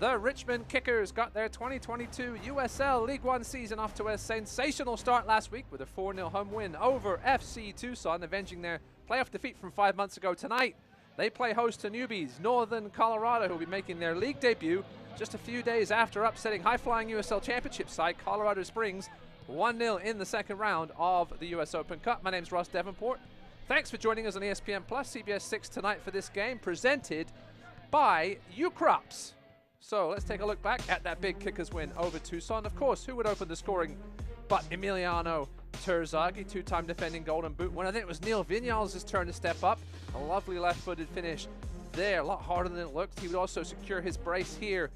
The Richmond Kickers got their 2022 USL League One season off to a sensational start last week with a 4-0 home win over FC Tucson, avenging their playoff defeat from 5 months ago. Tonight, they play host to newbies Northern Colorado, who will be making their league debut just a few days after upsetting high-flying USL Championship side Colorado Springs 1-0 in the second round of the US Open Cup. My name's Ross Davenport. Thanks for joining us on ESPN Plus CBS 6 tonight for this game, presented by Ukrops. So let's take a look back at that big Kickers win over Tucson. Of course, who would open the scoring but Emiliano Terzaghi, two-time defending Golden Boot winner. Then it was Neil Vinyals' turn to step up. A lovely left-footed finish there, a lot harder than it looked. He would also secure his brace here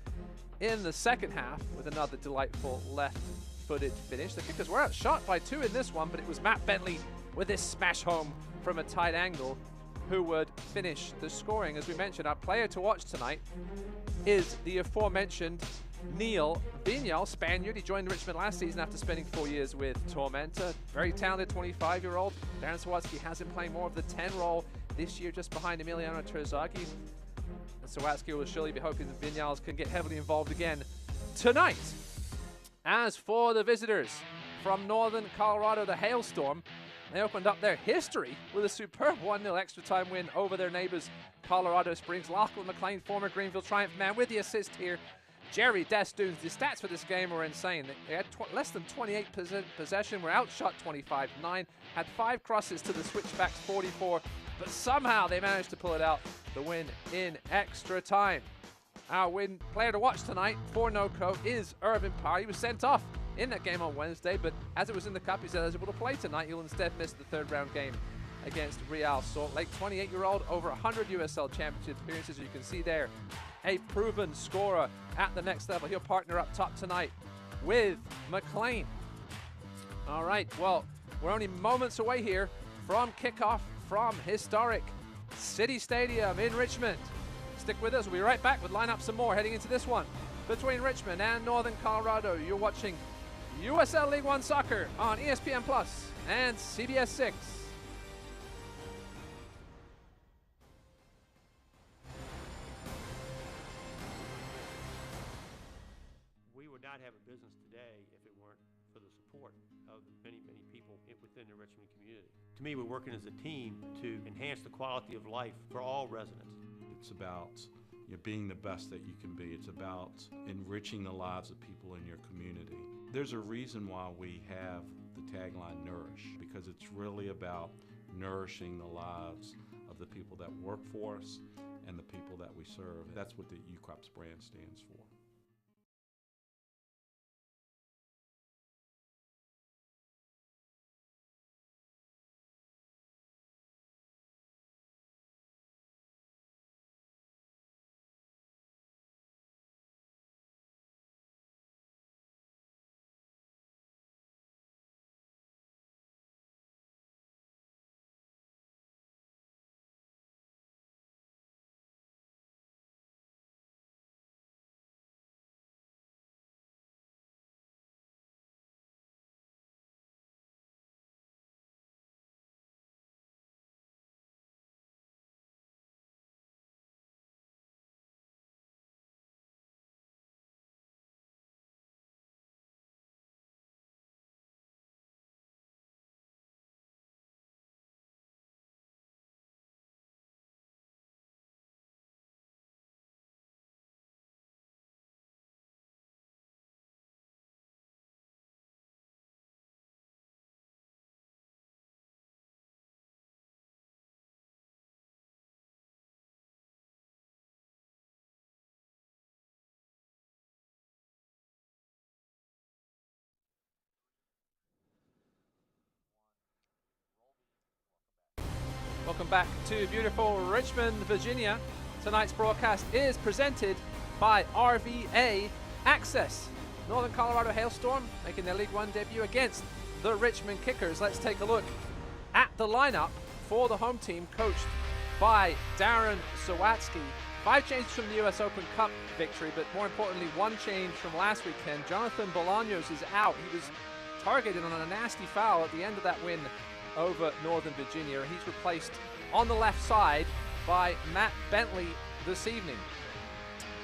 in the second half with another delightful left-footed finish. The Kickers were outshot by 2 in this one, but it was Matt Bentley with this smash home from a tight angle who would finish the scoring. As we mentioned, our player to watch tonight is the aforementioned Neil Vinyal, Spaniard. He joined Richmond last season after spending 4 years with Tormenta. Very talented 25-year-old. Darren Sawatsky has him playing more of the 10 role this year, just behind Emiliano Terzaghi. And Sawatsky will surely be hoping that Vinyals can get heavily involved again tonight. As for the visitors from Northern Colorado, the Hailstorm, they opened up their history with a superb 1-0 extra time win over their neighbors, Colorado Springs. Lachlan McLean, former Greenville Triumph man, with the assist here. Jerry Destoons. The stats for this game were insane. They had less than 28% possession, were outshot 25-9, had 5 crosses to the switchbacks 44, but somehow they managed to pull it out, the win in extra time. Our win player to watch tonight for NOCO is Irvin Parr. He was sent off in that game on Wednesday, but as it was in the Cup, he's eligible to play tonight. He'll instead miss the third round game against Real Salt Lake. 28-year-old, over 100 USL Championship appearances, as you can see there. A proven scorer at the next level. He'll partner up top tonight with McLean. All right, well, we're only moments away here from kickoff from historic City Stadium in Richmond. Stick with us. We'll be right back with lineups and more heading into this one between Richmond and Northern Colorado. You're watching USL League One Soccer on ESPN Plus and CBS 6. We would not have a business today if it weren't for the support of many, many people within the Richmond community. To me, we're working as a team to enhance the quality of life for all residents. It's about being the best that you can be. It's about enriching the lives of people in your community. There's a reason why we have the tagline Nourish, because it's really about nourishing the lives of the people that work for us and the people that we serve. That's what the Ukrops brand stands for. Welcome back to beautiful Richmond, Virginia. Tonight's broadcast is presented by RVA Access. Northern Colorado Hailstorm making their League One debut against the Richmond Kickers. Let's take a look at the lineup for the home team, coached by Darren Sawatsky. 5 changes from the US Open Cup victory, but more importantly, 1 change from last weekend. Jonathan Bolaños is out. He was targeted on a nasty foul at the end of that win over Northern Virginia. He's replaced on the left side by Matt Bentley this evening.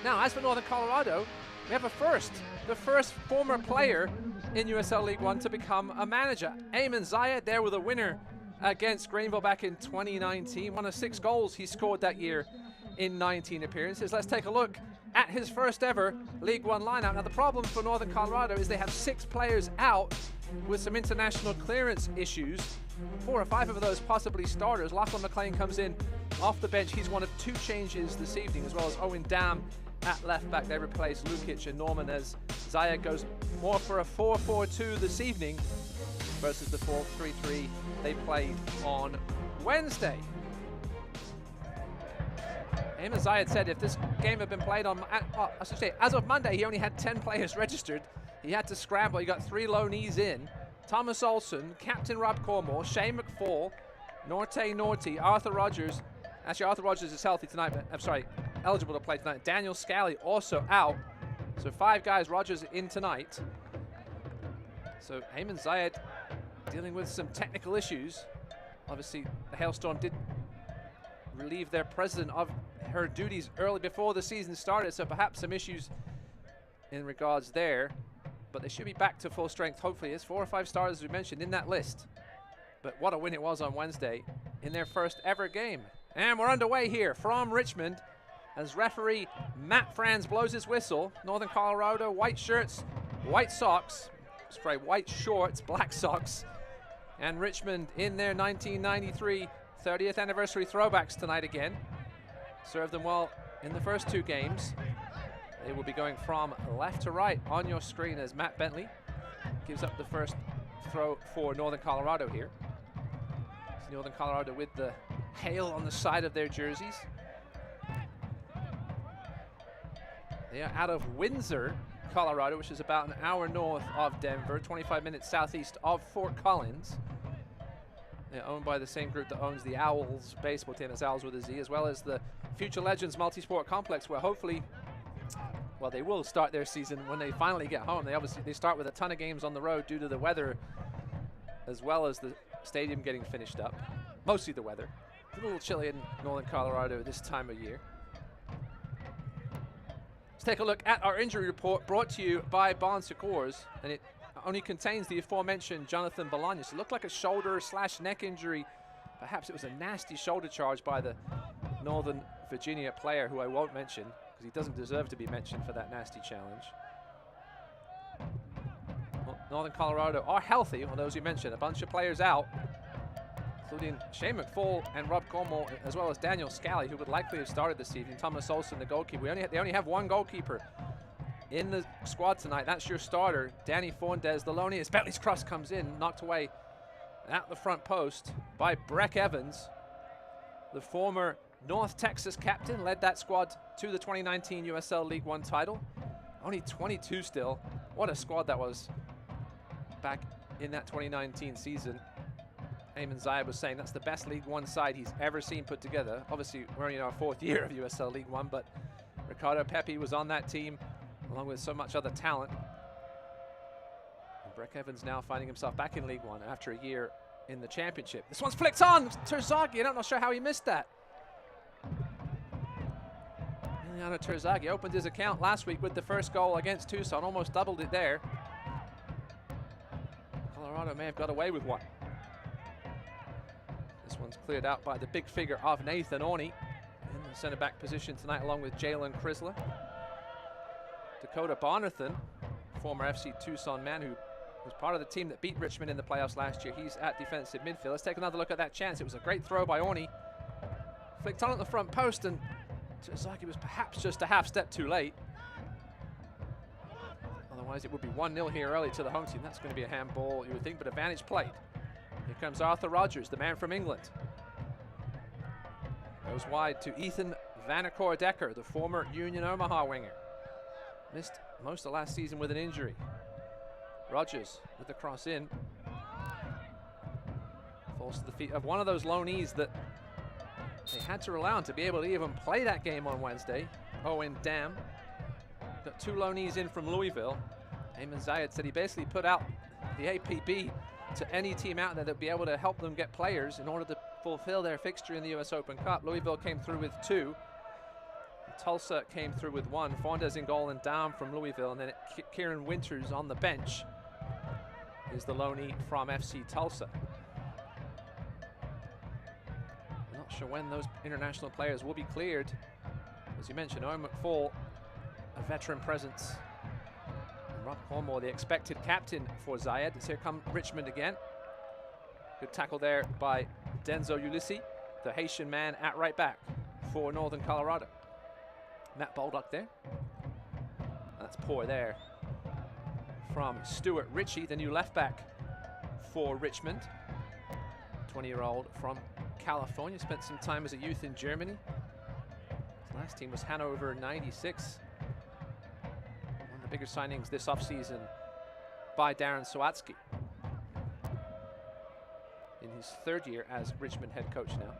Now, as for Northern Colorado, we have a first. The first former player in USL League One to become a manager. Ayman Zayed there with a winner against Greenville back in 2019. One of 6 goals he scored that year in 19 appearances. Let's take a look at his first ever League One lineup. Now, the problem for Northern Colorado is they have 6 players out with some international clearance issues. 4 or 5 of those possibly starters. Lachlan McLean comes in off the bench. He's one of 2 changes this evening, as well as Owen Dam at left back. They replace Lukic and Norman as Zayed goes more for a 4-4-2 this evening versus the 4-3-3 they played on Wednesday. Ayman Zayed said if this game had been played on, I should say, as of Monday, he only had 10 players registered. He had to scramble. He got 3 loanees in. Thomas Olsen, Captain Rob Cormore, Shane McFall, Norte Norty, Arthur Rogers. Actually, Arthur Rogers is healthy tonight, but I'm sorry, eligible to play tonight. Daniel Scally also out. So 5 guys, Rogers in tonight. So Ayman Zayed dealing with some technical issues. Obviously, the Hailstorm did relieve their president of her duties early before the season started, so perhaps some issues in regards there. But they should be back to full strength, hopefully. There's 4 or 5 starters, as we mentioned, in that list. But what a win it was on Wednesday in their first ever game. And we're underway here from Richmond as referee Matt Franz blows his whistle. Northern Colorado, white shirts, white socks, sorry, white shorts, black socks. And Richmond in their 1993 30th anniversary throwbacks tonight again. Served them well in the first 2 games. They will be going from left to right on your screen as Matt Bentley gives up the first throw for Northern Colorado here. It's Northern Colorado with the hail on the side of their jerseys. They are out of Windsor, Colorado, which is about an hour north of Denver, 25 minutes southeast of Fort Collins. They're owned by the same group that owns the Owls baseball team, as Owls with a Z, as well as the Future Legends Multisport Complex, where hopefully, well, they will start their season when they finally get home. They start with a ton of games on the road due to the weather, as well as the stadium getting finished up. Mostly the weather. It's a little chilly in Northern Colorado this time of year. Let's take a look at our injury report brought to you by Bon Secours, and it only contains the aforementioned Jonathan Bolaños. It looked like a shoulder/neck injury. Perhaps it was a nasty shoulder charge by the Northern Virginia player, who I won't mention because he doesn't deserve to be mentioned for that nasty challenge. Well, Northern Colorado are healthy, although as you mentioned, a bunch of players out, including Shane McFall and Rob Cormore, as well as Daniel Scally, who would likely have started this evening. Thomas Olsen, the goalkeeper. They only have 1 goalkeeper in the squad tonight. That's your starter, Danny Forndes, the loanee, as Bentley's cross comes in, knocked away at the front post by Breck Evans. The former North Texas captain led that squad to the 2019 USL League One title. Only 22 still. What a squad that was back in that 2019 season. Ayman Zayed was saying that's the best League One side he's ever seen put together. Obviously, we're only in our 4th year of USL League One, but Ricardo Pepi was on that team, along with so much other talent. And Breck Evans now finding himself back in League One after a year in the championship. This one's flicked on! Terzaghi, I'm not sure how he missed that. Emiliano Terzaghi opened his account last week with the first goal against Tucson, almost doubled it there. Colorado may have got away with one. This one's cleared out by the big figure of Nathan Orney in the centre-back position tonight, along with Jalen Chrysler. Dakota Bonathan, former FC Tucson man who was part of the team that beat Richmond in the playoffs last year. He's at defensive midfield. Let's take another look at that chance. It was a great throw by Orney. Flicked on at the front post, and Terzaghi was perhaps just a half step too late. Otherwise, it would be 1-0 here early to the home team. That's going to be a handball, you would think, but advantage played. Here comes Arthur Rogers, the man from England. Goes wide to Ethan Vanacore Decker, the former Union Omaha winger. Missed most of last season with an injury. Rogers with the cross in. Falls to the feet of one of those loanees that they had to rely on to be able to even play that game on Wednesday. Owen Dam. Got 2 loanees in from Louisville. Ayman Zayed said he basically put out the APB to any team out there that would be able to help them get players in order to fulfill their fixture in the US Open Cup. Louisville came through with 2. Tulsa came through with one. Fondes in goal and down from Louisville, and then Kieran Winters on the bench is the loanee from FC Tulsa. Not sure when those international players will be cleared. As you mentioned, Owen McFall, a veteran presence. And Rob Cornwall, the expected captain for Zayed. Here come Richmond again. Good tackle there by Denzo Ulysses, the Haitian man at right back for Northern Colorado. Matt Baldock there. That's poor there from Stuart Ritchie, the new left back for Richmond. 20-year-old from California, spent some time as a youth in Germany. His last team was Hanover 96. One of the bigger signings this offseason by Darren Sawatsky. In his third year as Richmond head coach now.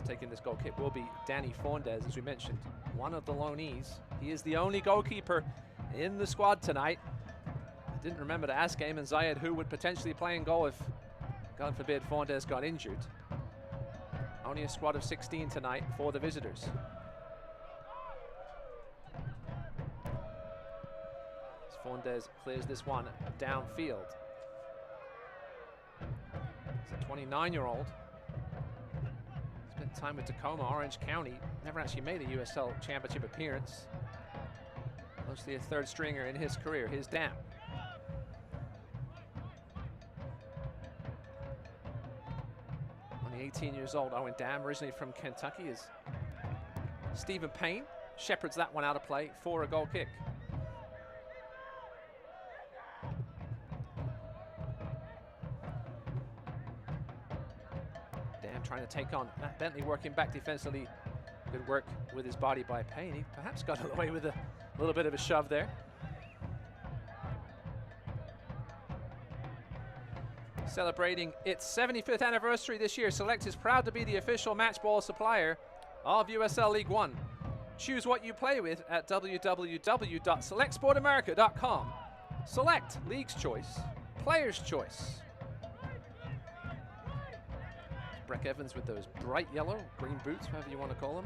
Taking this goal kick will be Danny Fondes, as we mentioned, one of the loanees. He is the only goalkeeper in the squad tonight. I didn't remember to ask Eamon Zayed who would potentially play in goal if, God forbid, Fondes got injured. Only a squad of 16 tonight for the visitors. As Fondes clears this one downfield. It's a 29-year-old. Spent time with Tacoma, Orange County. Never actually made a USL Championship appearance. Mostly a third stringer in his career. Here's Dam. Only 18 years old, Owen Dam, originally from Kentucky, is Stephen Payne shepherds that one out of play for a goal kick. Trying to take on Matt Bentley, working back defensively. Good work with his body by Payne. He perhaps got away with a little bit of a shove there. Celebrating its 75th anniversary this year, Select is proud to be the official match ball supplier of USL League One. Choose what you play with at www.selectsportamerica.com. Select, League's choice, player's choice. Breck Evans with those bright yellow, green boots, whatever you want to call them.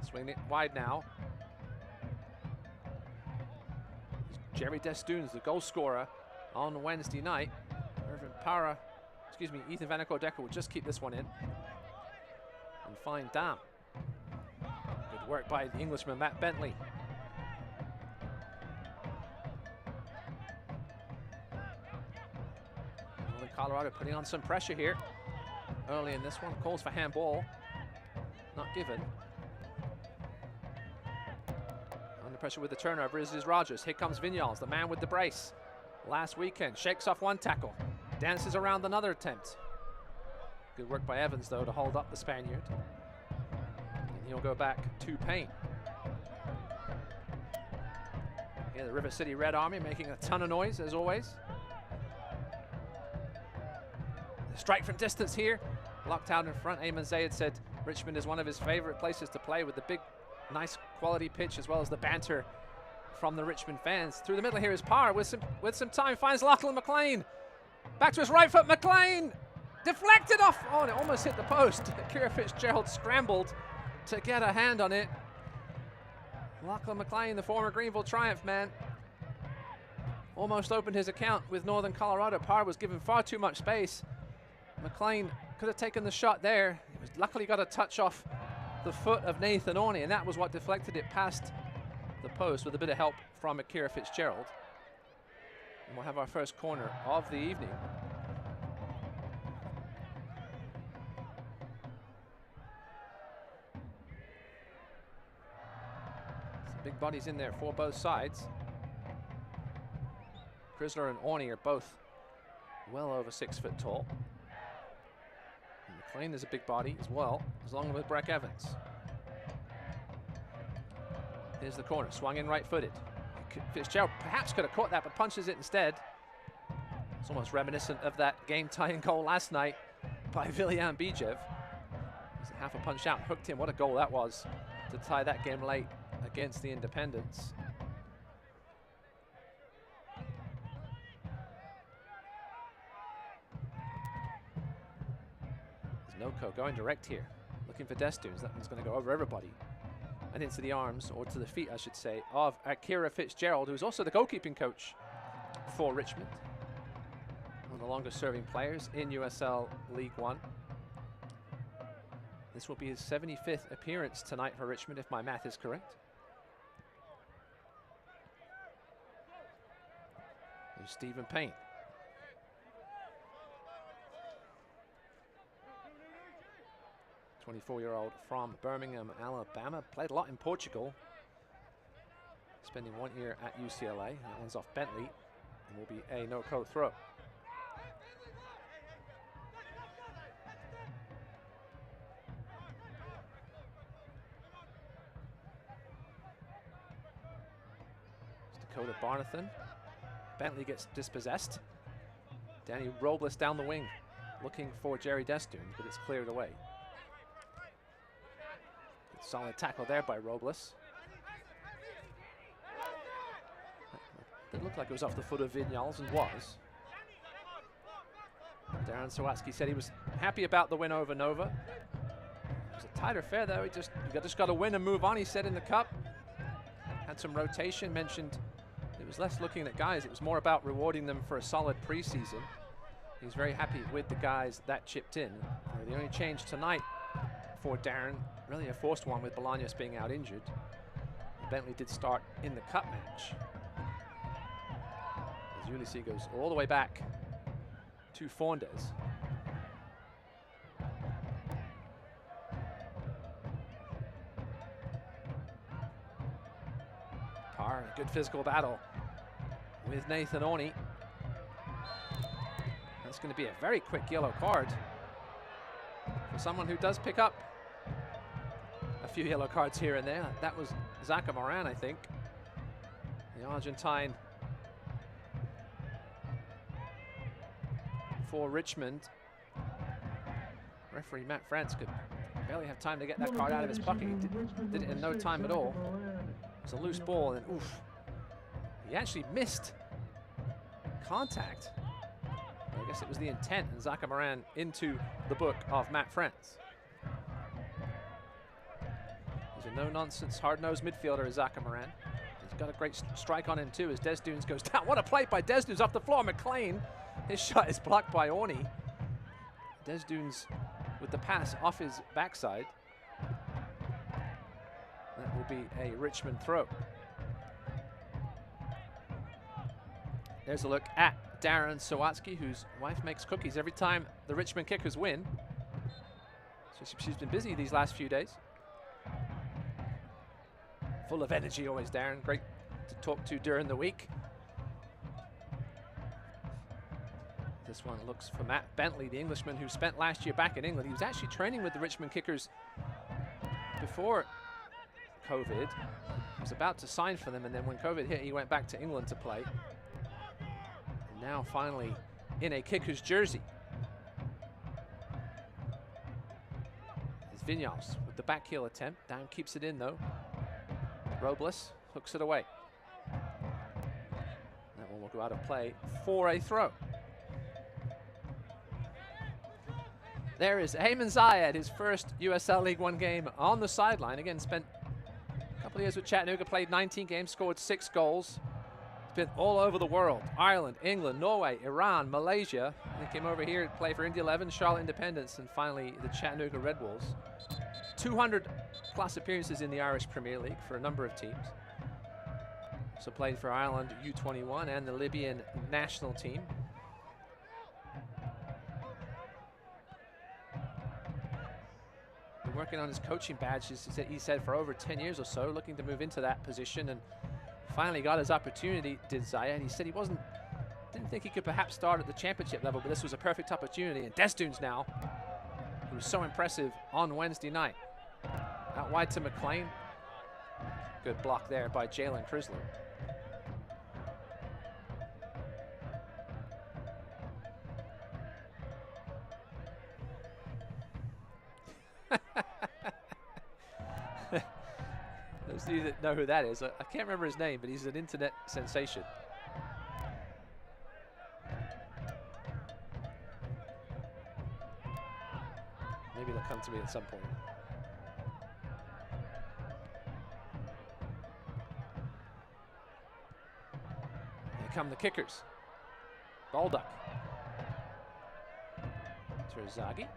Swinging it wide now. Jerry Destoons, the goal scorer on Wednesday night. Ethan Van Decker will just keep this one in. And find Dam. Good work by the Englishman, Matt Bentley. Northern Colorado putting on some pressure here. Early in this one, calls for handball, not given. Under pressure with the turnover is Rogers. Here comes Vinyals, the man with the brace. Last weekend, shakes off one tackle, dances around another attempt. Good work by Evans, though, to hold up the Spaniard. And he'll go back to Payne. Here, the River City Red Army making a ton of noise, as always. The strike from distance here. Locked out in front. Eamon Zayed said Richmond is one of his favorite places to play, with the big, nice quality pitch as well as the banter from the Richmond fans. Through the middle here is Parr with some time, finds Lachlan McLean. Back to his right foot, McLean deflected off. Oh, and it almost hit the post. Kira Fitzgerald scrambled to get a hand on it. Lachlan McLean, the former Greenville Triumph man, almost opened his account with Northern Colorado. Parr was given far too much space. McLean could have taken the shot there. He was luckily got a touch off the foot of Nathan Orney, and that was what deflected it past the post with a bit of help from Akira Fitzgerald. And we'll have our first corner of the evening. Some big bodies in there for both sides. Chrysler and Orney are both well over 6 foot tall. McLean is a big body as well, as long with Breck Evans. Here's the corner, swung in right-footed. Fitzgerald perhaps could have caught that, but punches it instead. It's almost reminiscent of that game-tying goal last night by Vilian Bijev. He's a half a punch out, hooked in. What a goal that was to tie that game late against the Independents. Noko going direct here. looking for Desdunes. That one's going to go over everybody and into the arms, or to the feet, I should say, of Akira Fitzgerald, who's also the goalkeeping coach for Richmond. One of the longest serving players in USL League One. This will be his 75th appearance tonight for Richmond, if my math is correct. There's Stephen Payne. '24-year-old from Birmingham, Alabama. Played a lot in Portugal. Spending 1 year at UCLA. That one's off Bentley and will be a no-co throw. It's Dakota Barnathan. Bentley gets dispossessed. Danny Robles down the wing, looking for Jerry Desdunes, but it's cleared away. Solid tackle there by Robles. It looked like it was off the foot of Vinyals, and was. Darren Sawatsky said he was happy about the win over Nova. It was a tight affair though. You just got to win and move on, he said in the cup. Had some rotation, mentioned it was less looking at guys, it was more about rewarding them for a solid preseason. He's very happy with the guys that chipped in. The only change tonight for Darren, really a forced one with Bolaños being out injured. Bentley did start in the cup match. As Ulysses goes all the way back to Fondes. Parr, a good physical battle with Nathan Orney. That's going to be a very quick yellow card for someone who does pick up a few yellow cards here and there. That was Zaka Moran, I think. The Argentine for Richmond. Referee Matt France could barely have time to get that card out of his pocket. He did it in no time at all. It was a loose ball, and oof. He actually missed contact. I guess it was the intent, and Zaka Moran into the book of Matt France. He's a no-nonsense, hard-nosed midfielder, is Zaka Moran. He's got a great strike on him too as Desdunes goes down. What a play by Desdunes off the floor. McLean, his shot is blocked by Orney. Desdunes with the pass off his backside. That will be a Richmond throw. There's a look at Darren Sawatsky, whose wife makes cookies every time the Richmond Kickers win. So she's been busy these last few days. Full of energy always, Darren. Great to talk to during the week. This one looks for Matt Bentley, the Englishman who spent last year back in England. He was actually training with the Richmond Kickers before COVID. He was about to sign for them, and then when COVID hit, he went back to England to play. And now finally in a Kickers jersey. It's Vinyals with the back heel attempt. Down keeps it in though. Robles hooks it away. That one will go out of play for a throw. There is Ayman Zayed, his first USL League One game on the sideline. Again, spent a couple of years with Chattanooga, played 19 games, scored 6 goals. He's been all over the world. Ireland, England, Norway, Iran, Malaysia. And he came over here to play for Indy 11, Charlotte Independence, and finally the Chattanooga Red Wolves. 200 plus appearances in the Irish Premier League for a number of teams. So played for Ireland U21 and the Libyan national team. Been working on his coaching badge, he said, for over 10 years or so, looking to move into that position, and finally got his opportunity, did Zayed. He said he didn't think he could perhaps start at the championship level, but this was a perfect opportunity. And Desdunes now, who was so impressive on Wednesday night. Out wide to McLean. Good block there by Jalen Chrysler. Those of you that know who that is, I can't remember his name, but he's an internet sensation. Maybe they'll come to me at some point. come the kickers. Baldock. Terzaghi.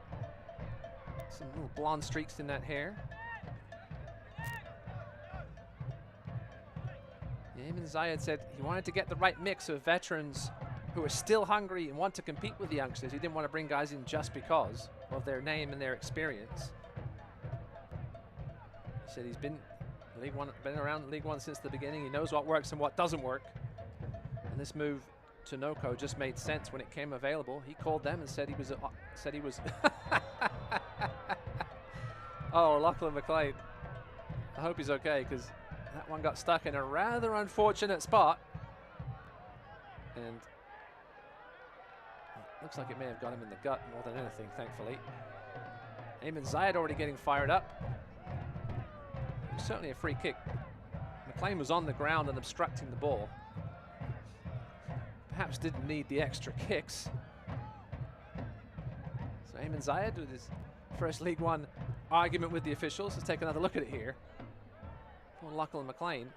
Some little blonde streaks in that hair. Ayman Zayed said he wanted to get the right mix of veterans who are still hungry and want to compete with the youngsters. He didn't want to bring guys in just because of their name and their experience. He said he's been around League One since the beginning. He knows what works and what doesn't work. And this move to Noco just made sense when it came available. He called them and said he was Oh, Lachlan McLean. I hope he's okay, because that one got stuck in a rather unfortunate spot. And it looks like it may have got him in the gut more than anything, thankfully. Ayman Zayed already getting fired up. It was certainly a free kick. McLean was on the ground and obstructing the ball. Perhaps didn't need the extra kicks. So Ayman Zayed with his first League One argument with the officials. Let's take another look at it here. Poor Lachlan McLean.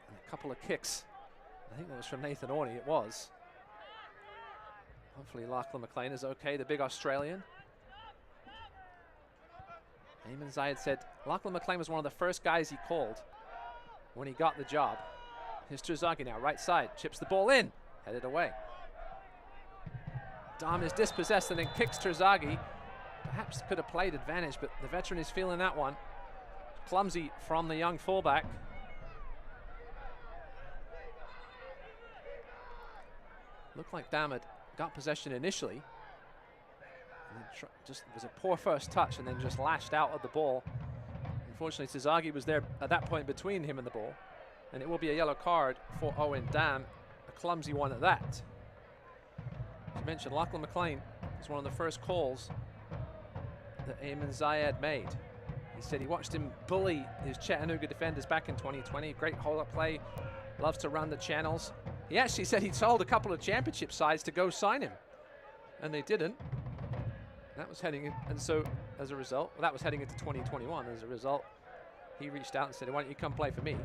And a couple of kicks. I think that was from Nathan Orney, it was. Hopefully Lachlan McLean is okay, the big Australian. Ayman Zayed said Lachlan McLean was one of the first guys he called when he got the job. Here's Terzaghi now, right side, chips the ball in, headed away. Dam is dispossessed and then kicks Terzaghi. Perhaps could have played advantage, but the veteran is feeling that one. Clumsy from the young fullback. Looked like Dam had got possession initially. And just was a poor first touch and then just lashed out at the ball. Unfortunately, Terzaghi was there at that point between him and the ball. And it will be a yellow card for Owen Dam, a clumsy one at that. As you mentioned, Lachlan McLean was one of the first calls that Ayman Zayed made. He said he watched him bully his Chattanooga defenders back in 2020. Great hold-up play, loves to run the channels. He actually said he told a couple of championship sides to go sign him, and they didn't. That was heading in, and so as a result, well, that was heading into 2021. As a result, he reached out and said, "Why don't you come play for me?"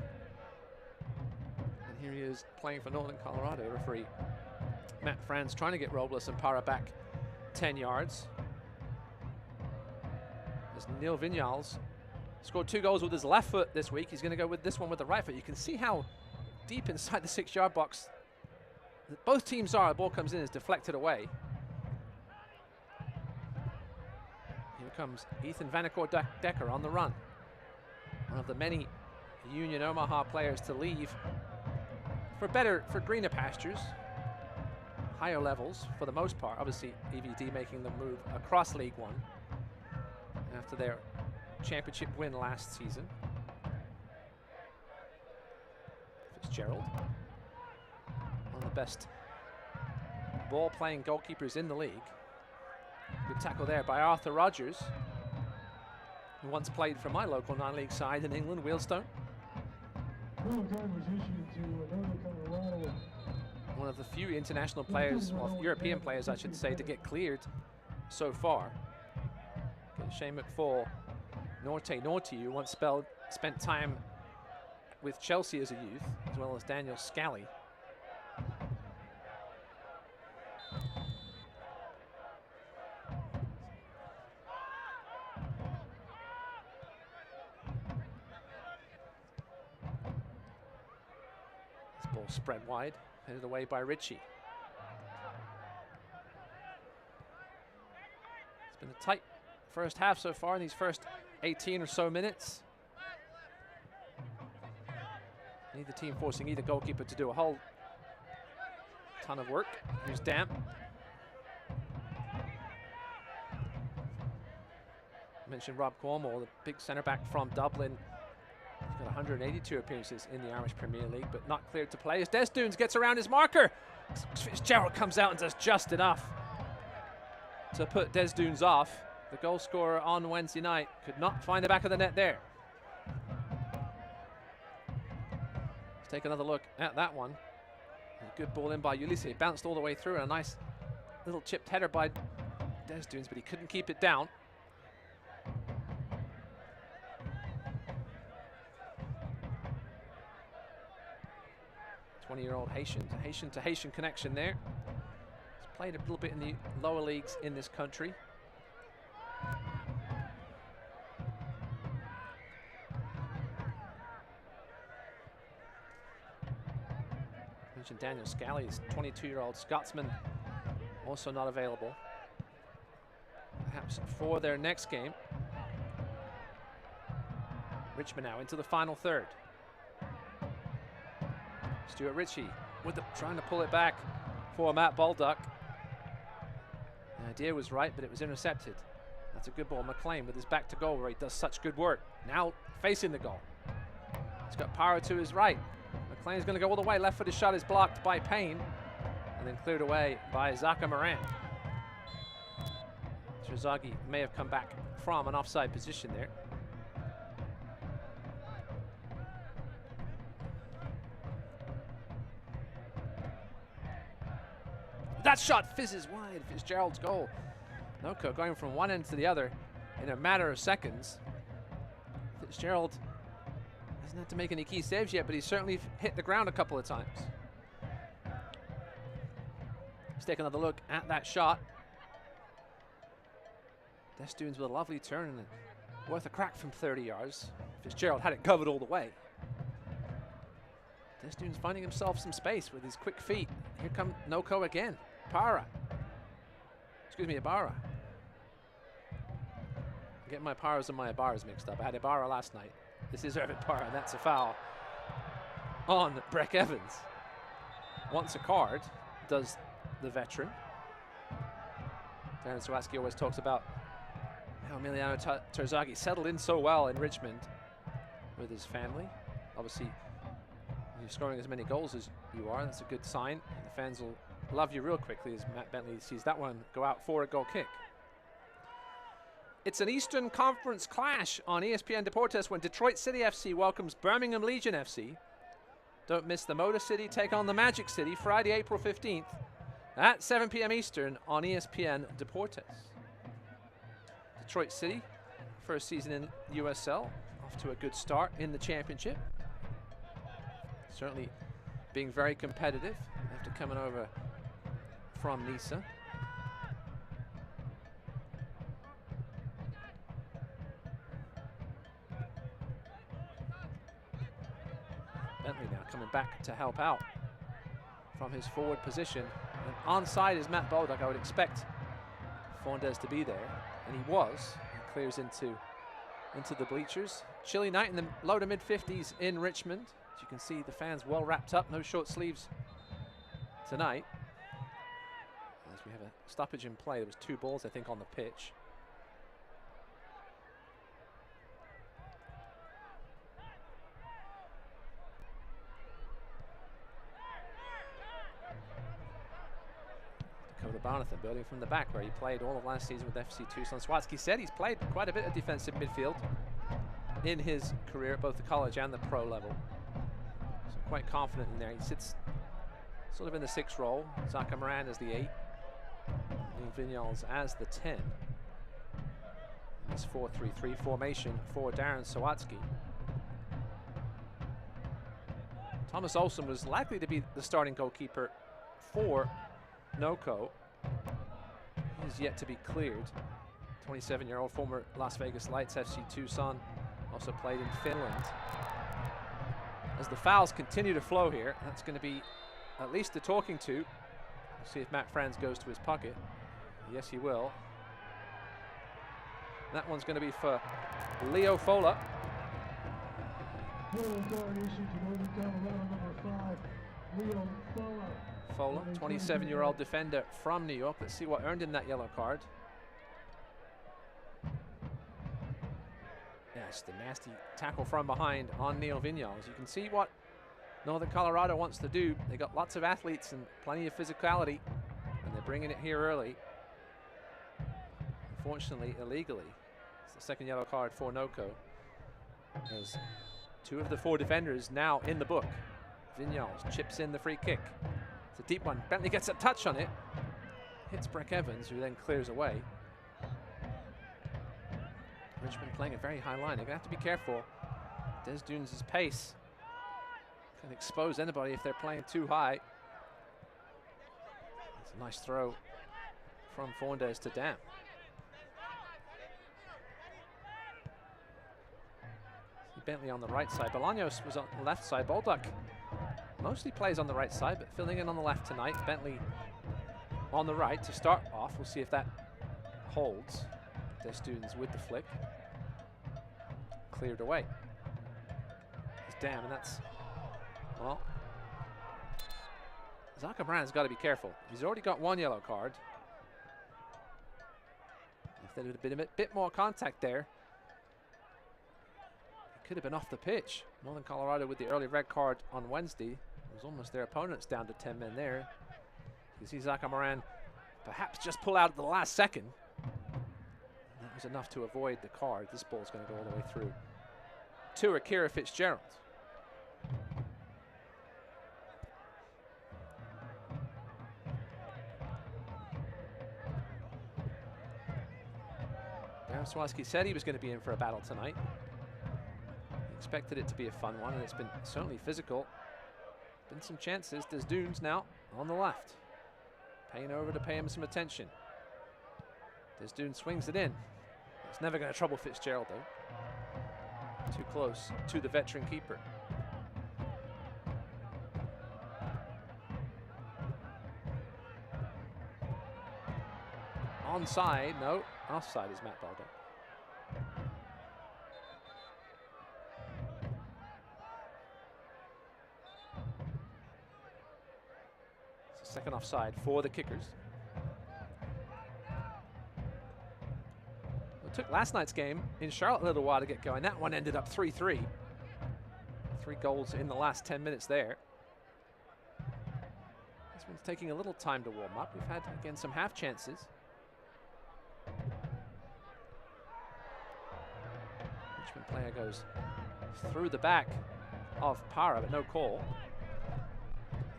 And here he is playing for Northern Colorado. Referee Matt Franz trying to get Robles and Parra back 10 yards. As Neil Vinyals scored 2 goals with his left foot this week, he's going to go with this one with the right foot. You can see how deep inside the 6-yard box both teams are. The ball comes in, is deflected away. Here comes Ethan Vanacore Decker on the run. One of the many Union Omaha players to leave for greener pastures, higher levels for the most part. Obviously, EVD making the move across League One after their championship win last season. Fitzgerald, one of the best ball-playing goalkeepers in the league. Good tackle there by Arthur Rogers, who once played for my local non-league side in England, Wealdstone. One of the few international players, well, European players I should say, to get cleared so far. Shane McFall, Norte, who once spent time with Chelsea as a youth, as well as Daniel Scally. This ball spread wide, headed away by Ritchie. It's been a tight first half so far in these first 18 or so minutes. Neither team forcing either goalkeeper to do a whole ton of work. Here's Dam. I mentioned Rob Cornwall, the big centre back from Dublin. He's got 182 appearances in the Irish Premier League, but not cleared to play as Des Dunes gets around his marker. Fitzgerald comes out and does just enough to put Des Dunes off. The goal scorer on Wednesday night could not find the back of the net there. Let's take another look at that one. A good ball in by Ulisse. Bounced all the way through, and a nice little chipped header by Des Dunes, but he couldn't keep it down. 20-year-old Haitian to Haitian connection there. He's played a little bit in the lower leagues in this country. Mentioned Daniel Scally is 22-year-old Scotsman, also not available. Perhaps for their next game. Richmond now into the final third. Stuart Ritchie with trying to pull it back for Matt Baldock. The idea was right, but it was intercepted. That's a good ball. McLean with his back to goal where he does such good work. Now facing the goal. He's got power to his right. McLean's going to go all the way. Left-footed shot is blocked by Payne and then cleared away by Zaka Moran. Terzaghi may have come back from an offside position there. That shot fizzes wide. Fitzgerald's goal. Noko going from one end to the other in a matter of seconds. Fitzgerald hasn't had to make any key saves yet, but he's certainly hit the ground a couple of times. Let's take another look at that shot. Destoons with a lovely turn and worth a crack from 30 yards. Fitzgerald had it covered all the way. Destoons finding himself some space with his quick feet. Here come Noko again. Ibarra. I'm getting my Paras and my Ibarras mixed up. I had Ibarra last night. This is Irvin Parra, and that's a foul on Breck Evans. Wants a card, does the veteran. Darren Sawatsky always talks about how Emiliano Terzaghi settled in so well in Richmond with his family. Obviously, you're scoring as many goals as you are. That's a good sign. The fans will love you real quickly as Matt Bentley sees that one go out for a goal kick. It's an Eastern Conference clash on ESPN Deportes when Detroit City FC welcomes Birmingham Legion FC. Don't miss the Motor City take on the Magic City Friday, April 15th at 7 p.m. Eastern on ESPN Deportes. Detroit City, first season in USL, off to a good start in the championship. Certainly being very competitive after coming over from Nice. Bentley now coming back to help out from his forward position. And onside is Matt Baldock. I would expect Fondes to be there, and he was. He clears into the bleachers. Chilly night in the low to mid 50s in Richmond. As you can see, the fans well wrapped up, no short sleeves tonight. As we have a stoppage in play, there was 2 balls, I think, on the pitch. Dakota Barnathan building from the back where he played all of last season with FC Tucson. Sawatsky said he's played quite a bit of defensive midfield in his career at both the college and the pro level. So quite confident in there. He sits sort of in the 6 role. Zaka Moran as the 8. Neil Vignals as the 10. This 4-3-3 formation for Darren Sawatsky. Thomas Olsen was likely to be the starting goalkeeper for Noko. He's yet to be cleared. 27-year-old former Las Vegas Lights FC Tucson, also played in Finland. As the fouls continue to flow here, that's going to be at least a talking to. We'll see if Matt Franz goes to his pocket. Yes, he will. That one's going to be for Leo Fola. Fola, 27-year-old defender from New York. Let's see what earned him that yellow card. Yes, the nasty tackle from behind on Neil Vignals. You can see what Northern Colorado wants to do. They got lots of athletes and plenty of physicality, and they're bringing it here early. Unfortunately, illegally. It's the second yellow card for Noko. As 2 of the 4 defenders now in the book. Vignals chips in the free kick. It's a deep one. Bentley gets a touch on it. Hits Breck Evans, who then clears away. Richmond playing a very high line. They're going to have to be careful. Des Dunes' pace Can expose anybody if they're playing too high. It's a nice throw from Fondes to Dam. Bentley on the right side. Bolaños was on the left side. Baldock mostly plays on the right side, but filling in on the left tonight. Bentley on the right to start off. We'll see if that holds. Their students with the flick. Cleared away. It's Dam, and that's, well, Zaka Moran's got to be careful. He's already got one yellow card. If there had been a bit more contact there, could have been off the pitch. Northern Colorado with the early red card on Wednesday. It was almost their opponents down to 10 men there. You see Zaka Moran perhaps just pull out at the last second. And that was enough to avoid the card. This ball's going to go all the way through to Akira Fitzgerald. Darren Swansky said he was going to be in for a battle tonight. Expected it to be a fun one, and it's been certainly physical. Been some chances. There's Dunes now on the left. Payne over to pay him some attention. There's Dunes swings it in. It's never going to trouble Fitzgerald though. Too close to the veteran keeper. Onside, no. Offside is Matt Baldock. Second offside for the kickers. It took last night's game in Charlotte a little while to get going. That one ended up 3-3. 3 goals in the last 10 minutes there. This one's taking a little time to warm up. We've had, again, some half chances. Richmond player goes through the back of Para, but no call.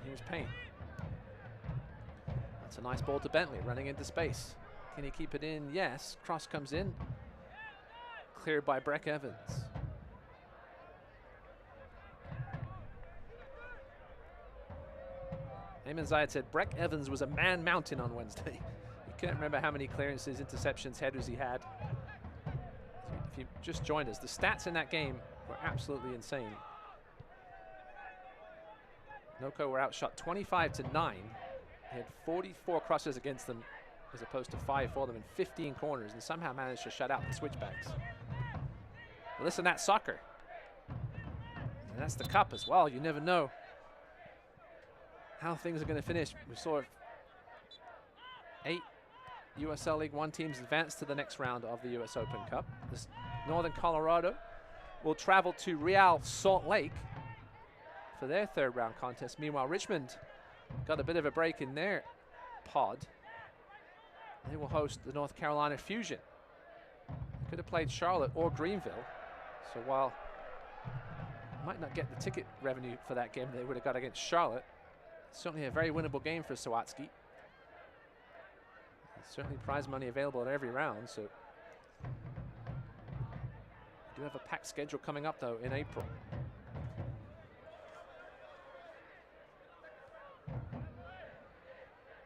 Here's Payne. It's a nice ball to Bentley, running into space. Can he keep it in? Yes. Cross comes in. Cleared by Breck Evans. Eamon Zayed said Breck Evans was a man mountain on Wednesday. He couldn't remember how many clearances, interceptions, headers he had. If you just joined us, the stats in that game were absolutely insane. Noco were outshot 25-9. He had 44 crosses against them as opposed to 5 for them in 15 corners, and somehow managed to shut out the switchbacks. But listen, that's soccer. And that's the cup as well. You never know how things are going to finish. We saw 8 USL League One teams advance to the next round of the US Open Cup. This Northern Colorado will travel to Real Salt Lake for their third round contest. Meanwhile, Richmond got a bit of a break in their pod. They will host the North Carolina Fusion. They could have played Charlotte or Greenville. So while might not get the ticket revenue for that game they would have got against Charlotte, certainly a very winnable game for Sawatsky. Certainly prize money available at every round, so we do have a packed schedule coming up though in April.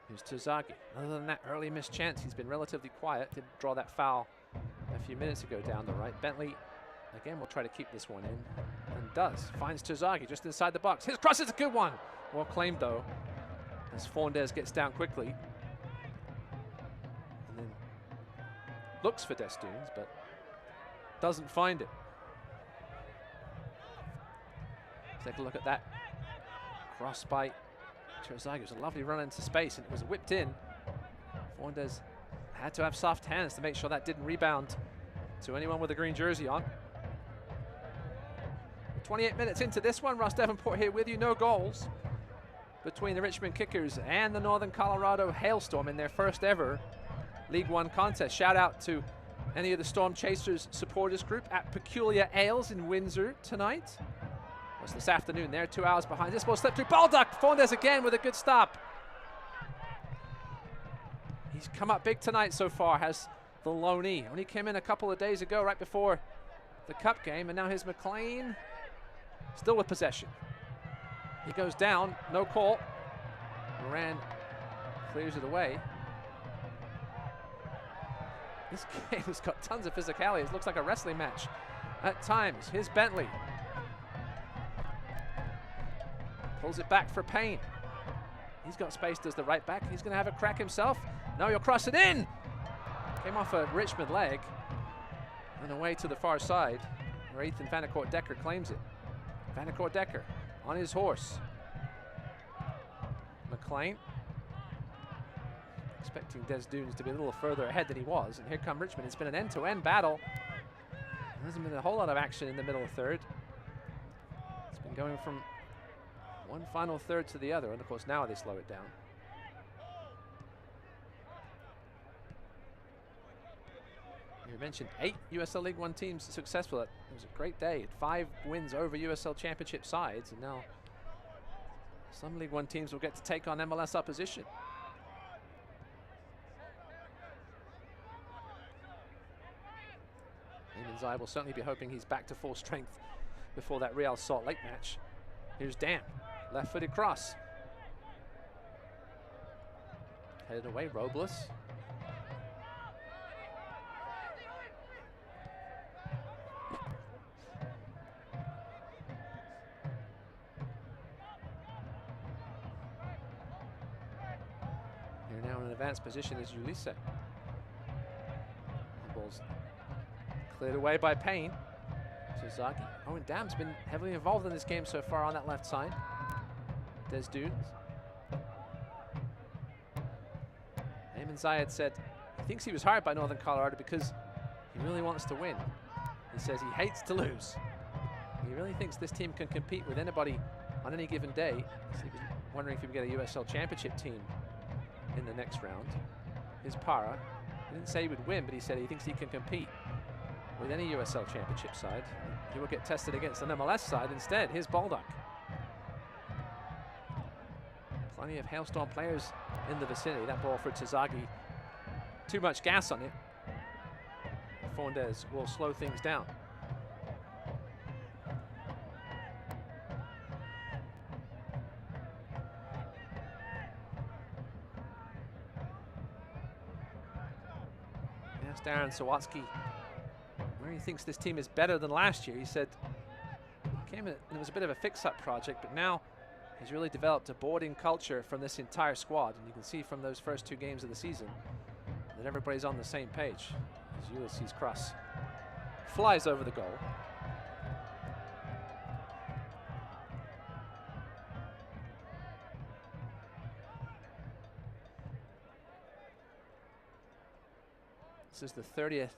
Here's Tozagi. Other than that early missed chance, he's been relatively quiet. Did draw that foul a few minutes ago down the right. Bentley, again, will try to keep this one in, and does. Finds Tozagi just inside the box. His cross is a good one. Well claimed, though, as Fondes gets down quickly. And then looks for Destunes, but doesn't find it. Take a look at that. Cross by Tozagi. It was a lovely run into space, and it was whipped in. Fondes had to have soft hands to make sure that didn't rebound to anyone with a green jersey on. 28 minutes into this one, Ross Davenport here with you. No goals between the Richmond Kickers and the Northern Colorado Hailstorm in their first ever League One contest. Shout out to any of the Storm Chasers supporters group at Peculiar Ales in Windsor tonight. Was this afternoon. They're 2 hours behind. This ball slipped through. Baldock. Fondes again with a good stop. He's come up big tonight so far, has the Loney. Only came in a couple of days ago, right before the cup game, and now here's McLean still with possession. He goes down, no call. Moran clears it away. This game's got tons of physicality. It looks like a wrestling match at times. Here's Bentley. Pulls it back for Payne. He's got space, does the right back. He's going to have a crack himself. No, he'll cross it in. Came off a Richmond leg and away to the far side, where Ethan Vandercourt-Decker claims it. Vandercourt-Decker on his horse. McLean expecting Des Dunes to be a little further ahead than he was, and here come Richmond. It's been an end-to-end battle. There hasn't been a whole lot of action in the middle third. It's been going from one final third to the other, and of course now they slow it down. You mentioned 8 USL League One teams successful. It was a great day. 5 wins over USL Championship sides, and now some League One teams will get to take on MLS opposition. Eamon Zai will certainly be hoping he's back to full strength before that Real Salt Lake match. Here's Dan, left-footed cross. Headed away, Robles. Here now in an advanced position is Ulisse. The ball's cleared away by Payne. Suzaki. Owen Dam's been heavily involved in this game so far on that left side. Des Dunes. Eamon Zayed said he thinks he was hired by Northern Colorado because he really wants to win. He says he hates to lose. He really thinks this team can compete with anybody on any given day. So he was wondering if he would get a USL Championship team in the next round. Here's Para. He didn't say he would win, but he said he thinks he can compete with any USL Championship side. He will get tested against an MLS side instead. Here's Baldock. Plenty of Hailstorm players in the vicinity. That ball for Tazagi. Too much gas on it. Fondes will slow things down. Asked Darren Sawatsky where he thinks this team is better than last year. He said it was a bit of a fix-up project, but now he's really developed a boarding culture from this entire squad, and you can see from those first 2 games of the season that everybody's on the same page. As Ulysses cross flies over the goal. This is the 30th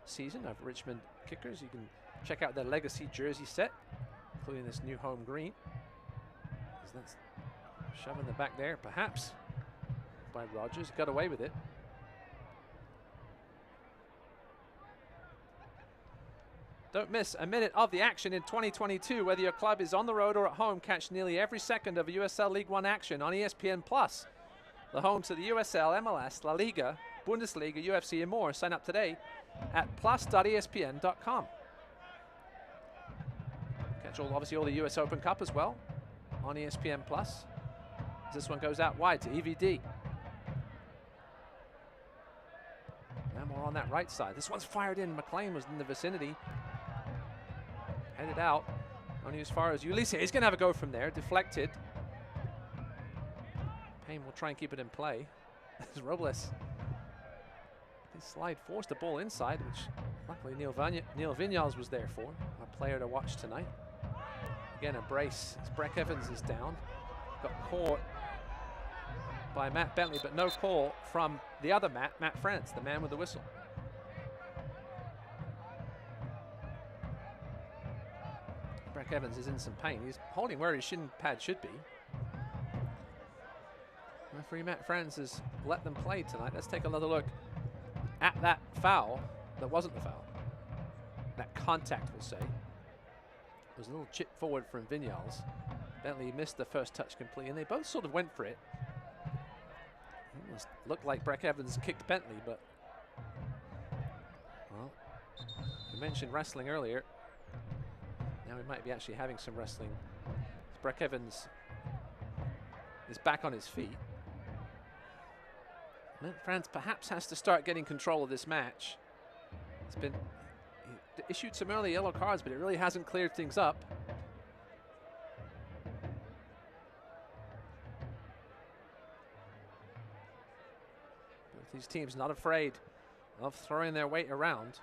season of Richmond Kickers. You can check out their legacy jersey set, including this new home green. That's shoving the back there, perhaps, by Rogers. Got away with it. Don't miss a minute of the action in 2022. Whether your club is on the road or at home, catch nearly every second of USL League One action on ESPN+. The home to the USL, MLS, La Liga, Bundesliga, UFC, and more. Sign up today at plus.espn.com. Catch obviously all the US Open Cup as well on ESPN+. This one goes out wide to EVD. Now more on that right side. This one's fired in. McLean was in the vicinity. Headed out. Only as far as Ulisse. He's going to have a go from there. Deflected. Payne will try and keep it in play. As Robles. His slide forced the ball inside, which luckily Neil Vinyals was there for. A player to watch tonight. Again, a brace as Breck Evans is down. Got caught by Matt Bentley, but no call from the other Matt France, the man with the whistle. Breck Evans is in some pain. He's holding where his shin pad should be. Referee Matt France has let them play tonight. Let's take another look at that foul that wasn't the foul. That contact, we'll say. It was a little chip forward from Vinyals. Bentley missed the first touch completely, and they both sort of went for it. It almost looked like Breck Evans kicked Bentley, but well, we mentioned wrestling earlier. Now we might be actually having some wrestling. Breck Evans is back on his feet. France perhaps has to start getting control of this match. It's been issued some early yellow cards, but it really hasn't cleared things up. Both these teams not afraid of throwing their weight around.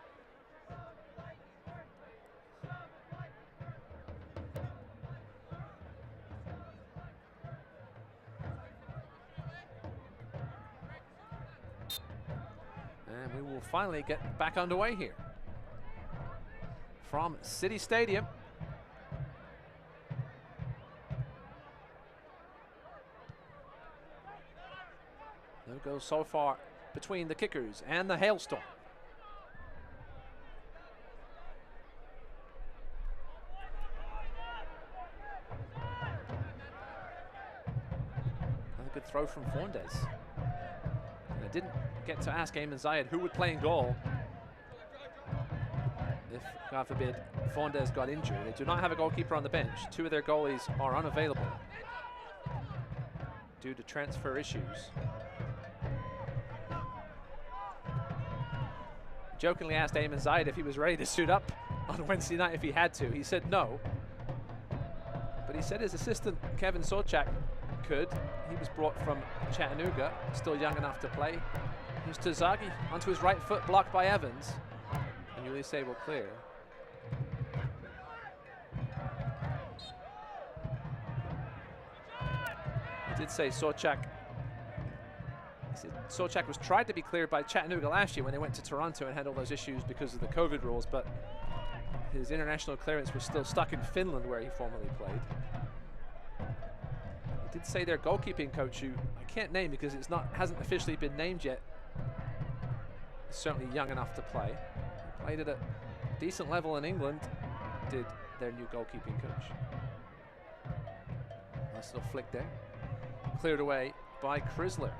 And we will finally get back underway here from City Stadium. No goals so far between the kickers and the Hailstorm. Another good throw from Fondes. And I didn't get to ask Ayman Zayed who would play in goal if, God forbid, Fondes got injured. They do not have a goalkeeper on the bench. Two of their goalies are unavailable due to transfer issues. Jokingly asked Ayman Zayed if he was ready to suit up on Wednesday night if he had to. He said no. But he said his assistant, Kevin Sochak, could. He was brought from Chattanooga, still young enough to play. Here's Tazagi onto his right foot, blocked by Evans. And Ulisse will clear. He did say Sochak. He said Sochak was tried to be cleared by Chattanooga last year when they went to Toronto and had all those issues because of the COVID rules, but his international clearance was still stuck in Finland where he formerly played. He did say their goalkeeping coach, who I can't name because hasn't officially been named yet, is certainly young enough to play. He played at a decent level in England, did their new goalkeeping coach. Nice little flick there. Cleared away by Chrysler.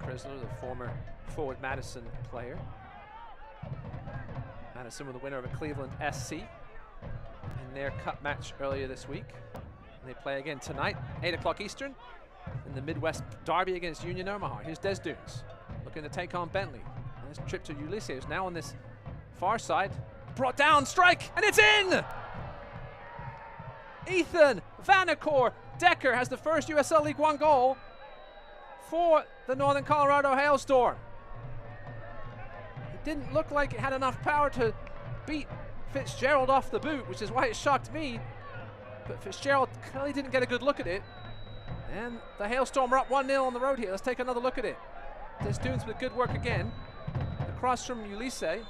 Chrysler, the former Forward Madison player. Madison was the winner of a Cleveland SC in their cup match earlier this week. And they play again tonight, 8 o'clock Eastern, in the Midwest Derby against Union Omaha. Here's Des Dunes looking to take on Bentley. Nice trip to Ulisse, who's now on this far side. Brought down, strike, and it's in! Ethan Vanacore Decker has the first USL League One goal for the Northern Colorado Hailstorm. It didn't look like it had enough power to beat Fitzgerald off the boot, which is why it shocked me. But Fitzgerald clearly didn't get a good look at it. And the Hailstorm are up 1-0 on the road here. Let's take another look at it. Des Dunes with good work again. Across from Ulisse,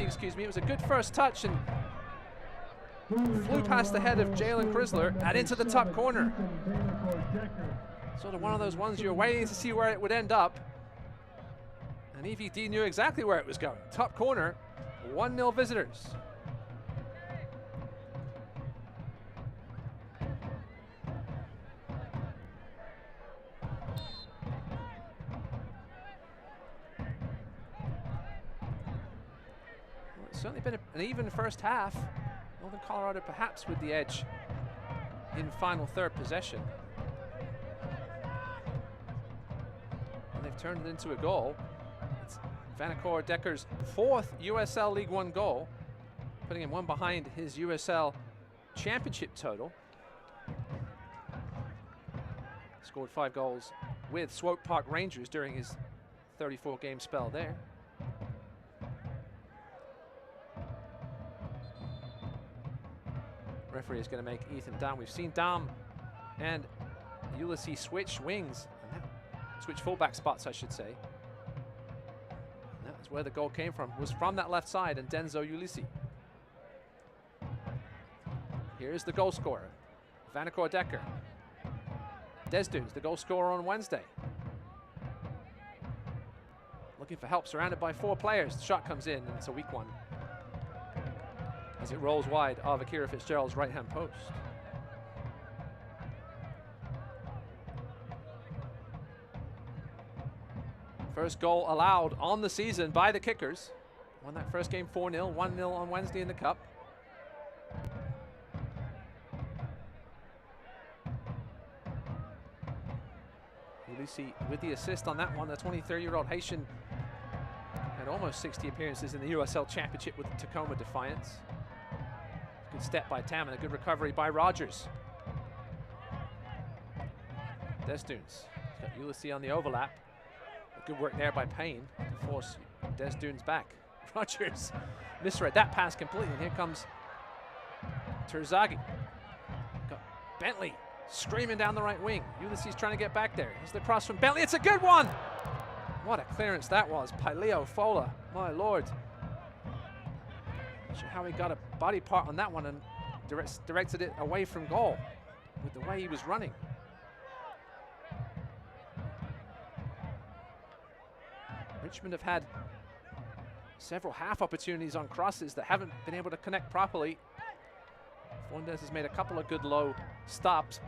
excuse me. It was a good first touch and flew past the head of Jalen Chrysler and into the top corner. Sort of one of those ones you're waiting to see where it would end up. And EVD knew exactly where it was going. Top corner, 1-0 visitors. Well, it's certainly been an even first half. Northern Colorado perhaps with the edge in final third possession. Turned it into a goal. It's Vanacore Decker's 4th USL League One goal, putting him one behind his USL championship total. Scored 5 goals with Swope Park Rangers during his 34-game spell there. Referee is going to make Ethan Dam. We've seen Dam and Ulisse switch wings. Switch fullback spots, I should say. And that's where the goal came from, was from that left side, and Denzo Ulisse. Here's the goal scorer, Vanacore Decker. Des Dunes, the goal scorer on Wednesday. Looking for help, surrounded by 4 players. The shot comes in, and it's a weak one, as it rolls wide of Akira Fitzgerald's right-hand post. First goal allowed on the season by the kickers. Won that first game 4-0, 1-0 on Wednesday in the Cup. Ulysses with the assist on that one. The 23-year-old Haitian had almost 60 appearances in the USL Championship with the Tacoma Defiance. Good step by Tam and a good recovery by Rogers. Desdunes. He's got Ulysses on the overlap. Good work there by Payne to force Desdunes back. Rogers misread that pass completely, and here comes Terzaghi. Got Bentley screaming down the right wing. Ulysses trying to get back there. Here's the cross from Bentley. It's a good one! What a clearance that was by Leo Fola. My lord. Not sure how he got a body part on that one and directed it away from goal with the way he was running. Richmond have had several half opportunities on crosses that haven't been able to connect properly. Fondes has made a couple of good low stops.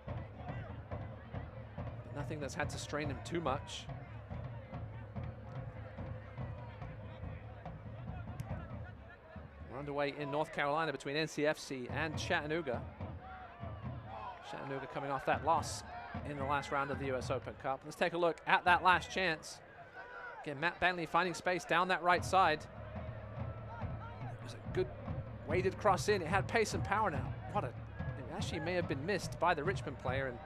But nothing that's had to strain him too much. We're underway in North Carolina between NCFC and Chattanooga. Chattanooga coming off that loss in the last round of the US Open Cup. Let's take a look at that last chance. Again, Matt Bentley finding space down that right side. It was a good weighted cross in. It had pace and power now. It actually may have been missed by the Richmond player, and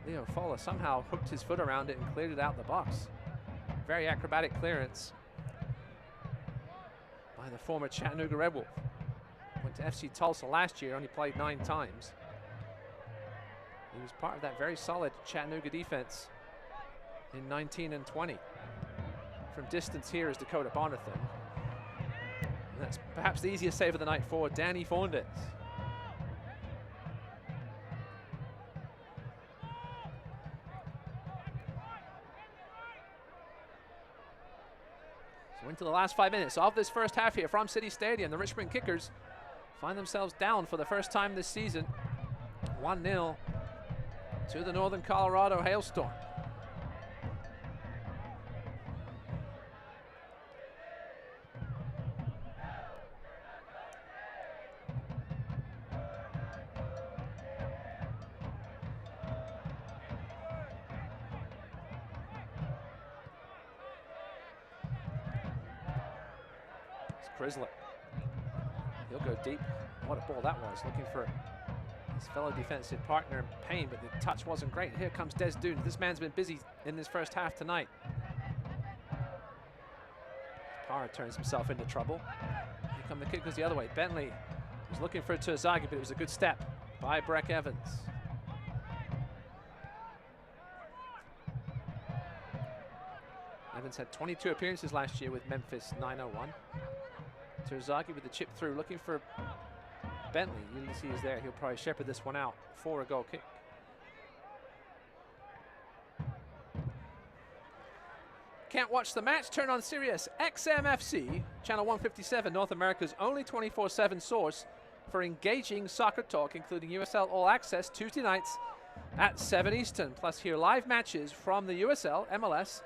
Leo Fola somehow hooked his foot around it and cleared it out the box. Very acrobatic clearance by the former Chattanooga Red Wolf. Went to FC Tulsa last year, only played 9 times. He was part of that very solid Chattanooga defense in 19 and 20. From distance here is Dakota Bonathan. And that's perhaps the easiest save of the night for Danny Fondes. So into the last 5 minutes of this first half here from City Stadium, the Richmond Kickers find themselves down for the first time this season. 1-0 to the Northern Colorado Hailstorm. It's Crisler. He'll go deep. What a ball that was, looking for his fellow defensive partner Payne, but the touch wasn't great. Here comes Desdunes. This man's been busy in this first half tonight. Parra turns himself into trouble. Here come the kickers the other way. Bentley was looking for Terzaghi, but it was a good step by Breck Evans. Evans had 22 appearances last year with Memphis 901. Terzaghi with the chip through, looking for Bentley. Ulysses is there. He'll probably shepherd this one out for a goal kick. Can't watch the match? Turn on Sirius XMFC, channel 157, North America's only 24/7 source for engaging soccer talk, including USL All Access Tuesday nights at 7 Eastern. Plus hear live matches from the USL, MLS,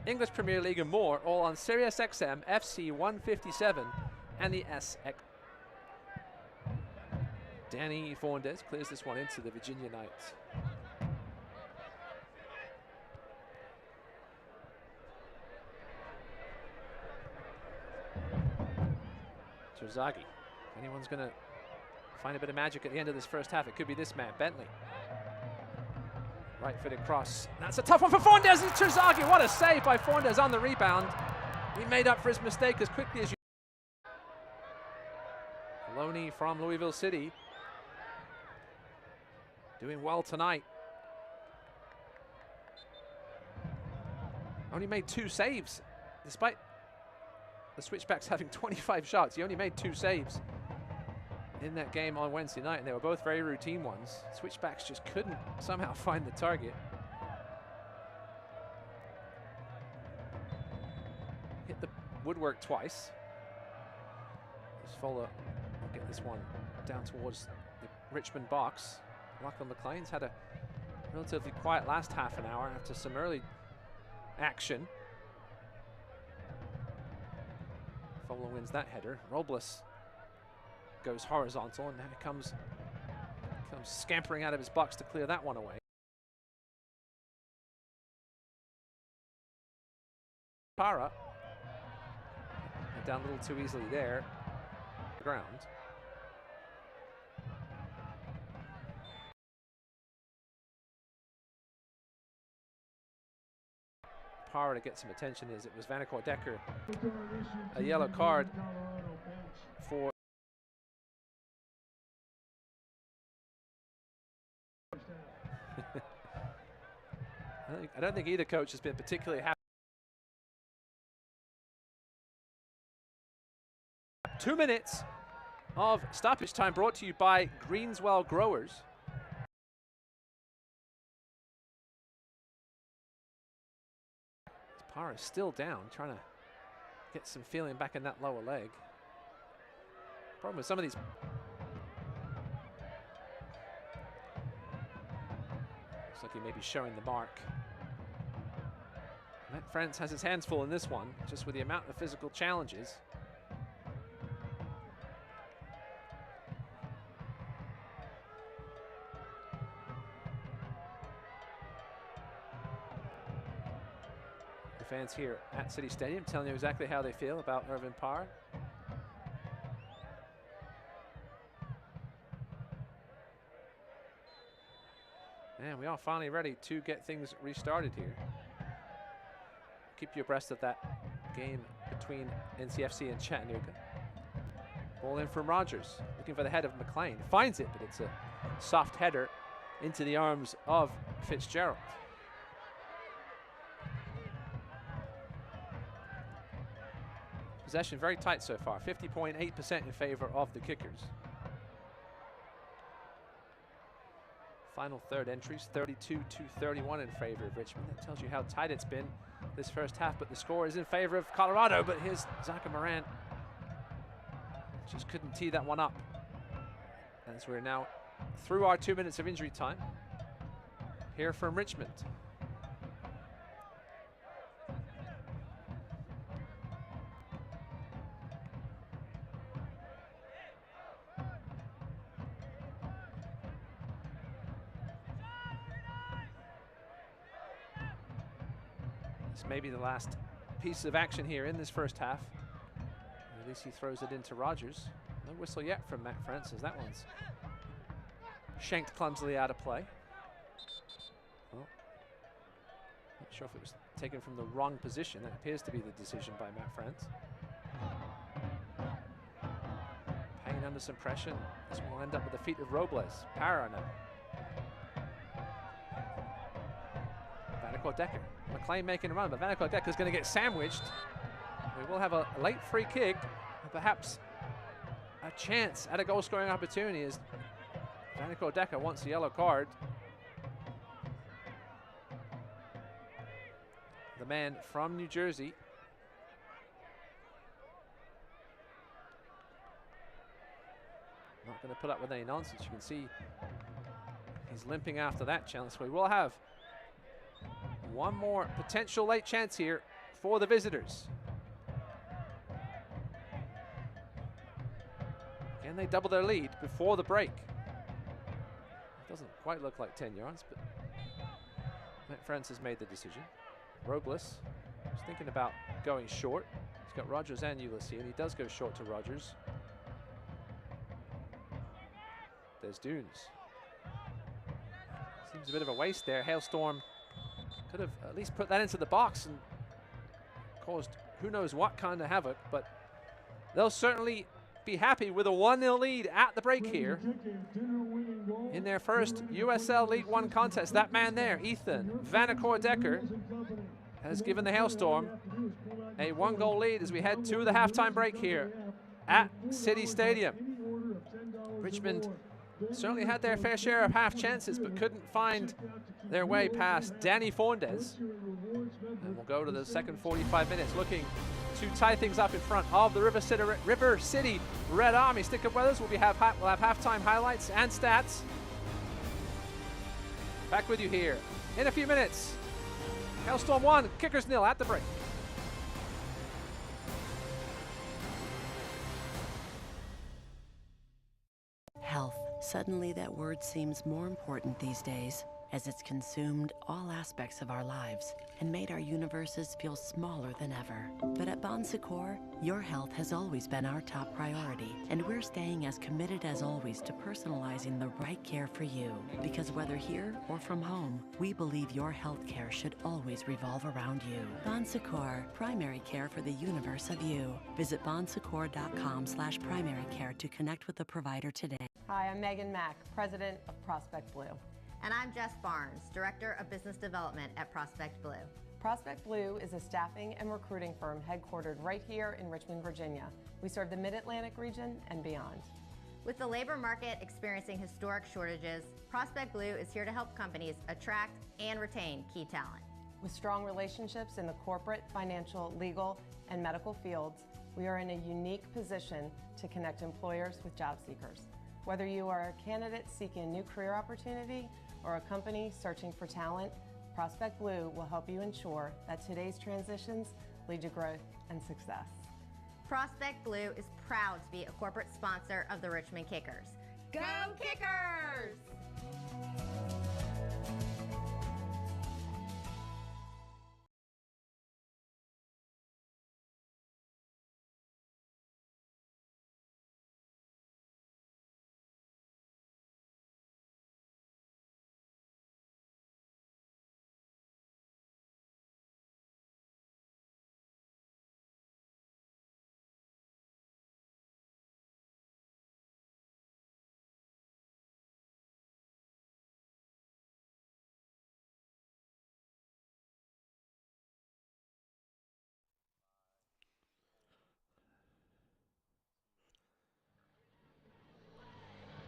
English Premier League and more, all on Sirius XM FC 157 and the SX. Danny Fondes clears this one into the Virginia Knights. Terzaghi. If anyone's going to find a bit of magic at the end of this first half, it could be this man, Bentley. Right-footed cross. That's a tough one for Fondes, and Terzaghi. What a save by Fondes on the rebound. He made up for his mistake as quickly as you. Loney from Louisville City. Doing well tonight. Only made 2 saves. Despite the Switchbacks having 25 shots, he only made 2 saves in that game on Wednesday night, and they were both very routine ones. Switchbacks just couldn't somehow find the target. Hit the woodwork twice. Fola will get this one down towards the Richmond box. Lachlan McLean's had a relatively quiet last half an hour after some early action. Fola wins that header. Robles goes horizontal, and now he comes scampering out of his box to clear that one away. Para. Down a little too easily there. The ground. Para to get some attention as it was Vanacore-Decker. A yellow card for I don't think either coach has been particularly happy. 2 minutes of stoppage time brought to you by Greenswell Growers. Para is still down, trying to get some feeling back in that lower leg. Problem with some of these. Looks like he may be showing the mark. Matt France has his hands full in this one, just with the amount of physical challenges. The fans here at City Stadium telling you exactly how they feel about Irvin Parr. And we are finally ready to get things restarted here. Keep you abreast of that game between NCFC and Chattanooga. Ball in from Rogers, looking for the head of McLean. Finds it, but it's a soft header into the arms of Fitzgerald. Possession very tight so far, 50.8% in favor of the Kickers. Final third entries, 32-31 in favor of Richmond. That tells you how tight it's been this first half, but the score is in favor of Colorado. But here's Zaka Moran. Just couldn't tee that one up. As we're now through our 2 minutes of injury time. Here from Richmond. Maybe the last piece of action here in this first half. At least he throws it into Rogers. No whistle yet from Matt Francis. That one's shanked clumsily out of play. Well, not sure if it was taken from the wrong position. That appears to be the decision by Matt France. Hanging under some pressure. This will end up with the feet of Robles. Para now. Vanacore-Decker. McLean making a run, but Vanacore-Decker is going to get sandwiched. We will have a late free kick, and perhaps a chance at a goal-scoring opportunity as Vanacore-Decker wants a yellow card. The man from New Jersey. Not going to put up with any nonsense. You can see he's limping after that challenge. We will have one more potential late chance here for the visitors. Can they double their lead before the break? It doesn't quite look like 10 yards, but Matt Francis made the decision. Robles is thinking about going short. He's got Rogers and Ulysse, and he does go short to Rogers. There's Dunes. Seems a bit of a waste there. Hailstorm could have at least put that into the box and caused who knows what kind of havoc, but they'll certainly be happy with a 1-0 lead at the break here in their first USL League One contest. That man there, Ethan Vanacore-Decker, has given the Hailstorm a 1-goal lead as we head to the halftime break here at City Stadium. Richmond certainly had their fair share of half chances, but couldn't find their way past Danny Fondes. And we'll go to the second 45 minutes, looking to tie things up in front of the River City Red Army. Stick up with us. We'll have halftime highlights and stats. Back with you here in a few minutes. Hailstorm 1, Kickers 0 at the break. Health. Suddenly that word seems more important these days. as it's consumed all aspects of our lives and made our universes feel smaller than ever. But at Bon Secours, your health has always been our top priority, and we're staying as committed as always to personalizing the right care for you. Because whether here or from home, we believe your health care should always revolve around you. Bon Secours, primary care for the universe of you. Visit bonsecours.com/primary care to connect with the provider today. Hi, I'm Megan Mack, President of Prospect Blue. And I'm Jess Barnes, Director of Business Development at Prospect Blue. Prospect Blue is a staffing and recruiting firm headquartered right here in Richmond, Virginia. We serve the Mid-Atlantic region and beyond. With the labor market experiencing historic shortages, Prospect Blue is here to help companies attract and retain key talent. With strong relationships in the corporate, financial, legal, and medical fields, we are in a unique position to connect employers with job seekers. Whether you are a candidate seeking a new career opportunity or a company searching for talent, Prospect Blue will help you ensure that today's transitions lead to growth and success. Prospect Blue is proud to be a corporate sponsor of the Richmond Kickers. Go Kickers!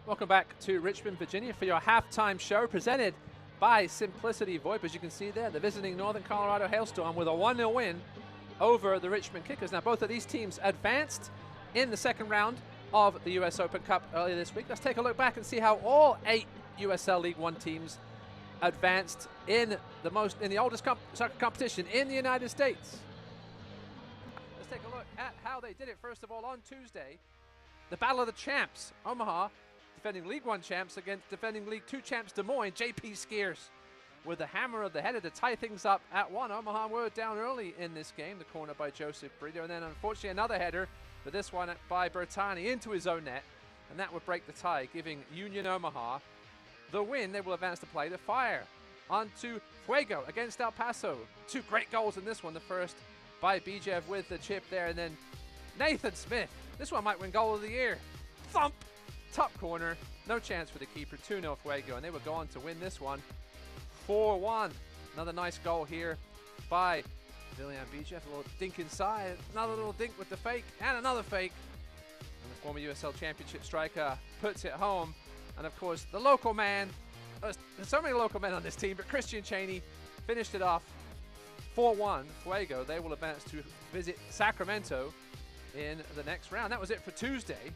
Welcome back to Richmond, Virginia for your halftime show presented by Simplicity VoIP. As you can see there, the visiting Northern Colorado Hailstorm with a 1-0 win over the Richmond Kickers. Now, both of these teams advanced in the second round of the US Open Cup earlier this week. Let's take a look back and see how all 8 USL League One teams advanced in the oldest soccer competition in the United States. Let's take a look at how they did it. First of all, on Tuesday, the Battle of the Champs, Omaha, defending League One champs against defending League Two champs Des Moines. JP Skiers with the hammer of the header to tie things up at 1. Omaha were down early in this game, the corner by Joseph Brito, and then unfortunately another header, but this one by Bertani into his own net, and that would break the tie, giving Union Omaha the win. They will advance to play the Fire. On to Fuego against El Paso. 2 great goals in this one. The first by Bijev with the chip there, and then Nathan Smith. This one might win goal of the year. Thump! Top corner. No chance for the keeper. 2-0 Fuego, and they would go on to win this one 4-1. Another nice goal here by William Bijev. A little dink inside. Another little dink with the fake, and another fake. And the former USL Championship striker puts it home. And of course, the local man. There's so many local men on this team, but Christian Cheney finished it off 4-1. Fuego, they will advance to visit Sacramento in the next round. That was it for Tuesday.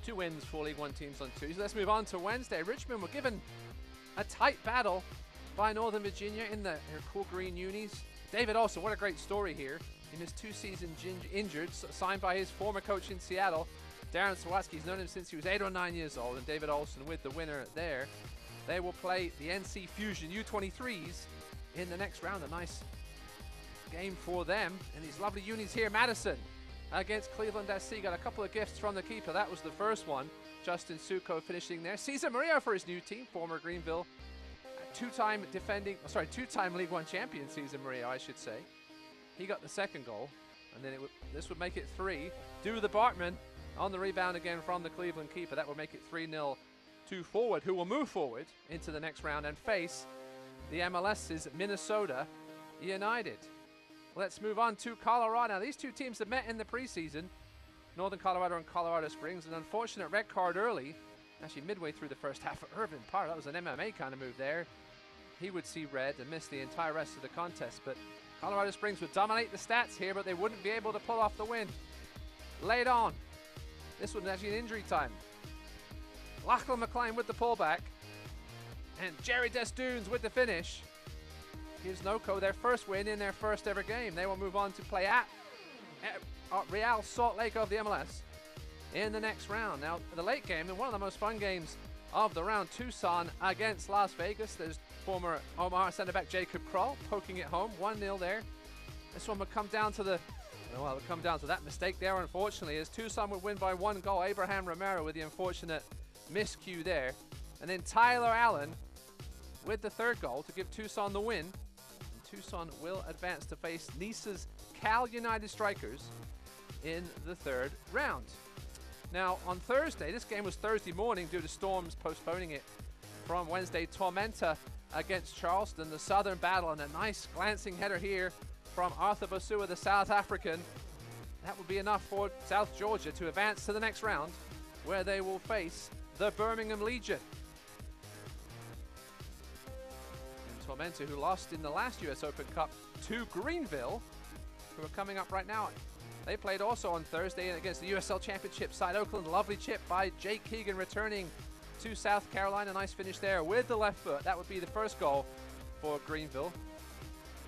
2 wins for League One teams on Tuesday. Let's move on to Wednesday. Richmond were given a tight battle by Northern Virginia in their cool green unis. David Olson, what a great story here. In his 2 seasons injured, signed by his former coach in Seattle, Darren Sawatsky. He's known him since he was 8 or 9 years old, and David Olson with the winner there. They will play the NC Fusion U23s in the next round. A nice game for them. And these lovely unis here. Madison against Cleveland SC. Got a couple of gifts from the keeper. That was the first one. Justin Suko finishing there. Cesar Murillo for his new team, former Greenville. Two-time League One champion, Cesar Murillo, I should say. He got the second goal, and then this would make it 3. Do the Bartman on the rebound again from the Cleveland keeper. That will make it 3-0 to Forward, who will move forward into the next round and face the MLS's Minnesota United. Let's move on to Colorado. Now, these 2 teams have met in the preseason, Northern Colorado and Colorado Springs. An unfortunate red card early, actually midway through the first half of Irvin Parr. That was an MMA kind of move there. He would see red and miss the entire rest of the contest, but Colorado Springs would dominate the stats here, but they wouldn't be able to pull off the win. Late on. This was actually an injury time. Lachlan McLean with the pullback, and Jerry Desdunes with the finish. Gives NOCO their first win in their first ever game. They will move on to play at Real Salt Lake of the MLS in the next round. Now, the late game, and one of the most fun games of the round, Tucson against Las Vegas. There's Former Omaha center back Jacob Kroll poking it home, 1-0 there. This one would come down to the, well, it would come down to that mistake there, unfortunately, as Tucson would win by 1 goal. Abraham Romero with the unfortunate miscue there. And then Tyler Allen with the 3rd goal to give Tucson the win. And Tucson will advance to face Nice's Cal United Strikers in the 3rd round. Now, on Thursday, this game was Thursday morning due to storms postponing it from Wednesday. Tormenta against Charleston, the Southern battle, and a nice glancing header here from Arthur Bosua, the South African. That would be enough for South Georgia to advance to the next round, where they will face the Birmingham Legion. And Tormenta, who lost in the last US Open Cup to Greenville, who are coming up right now. They played also on Thursday against the USL Championship side Oakland. Lovely chip by Jake Keegan returning to South Carolina. Nice finish there with the left foot. That would be the 1st goal for Greenville.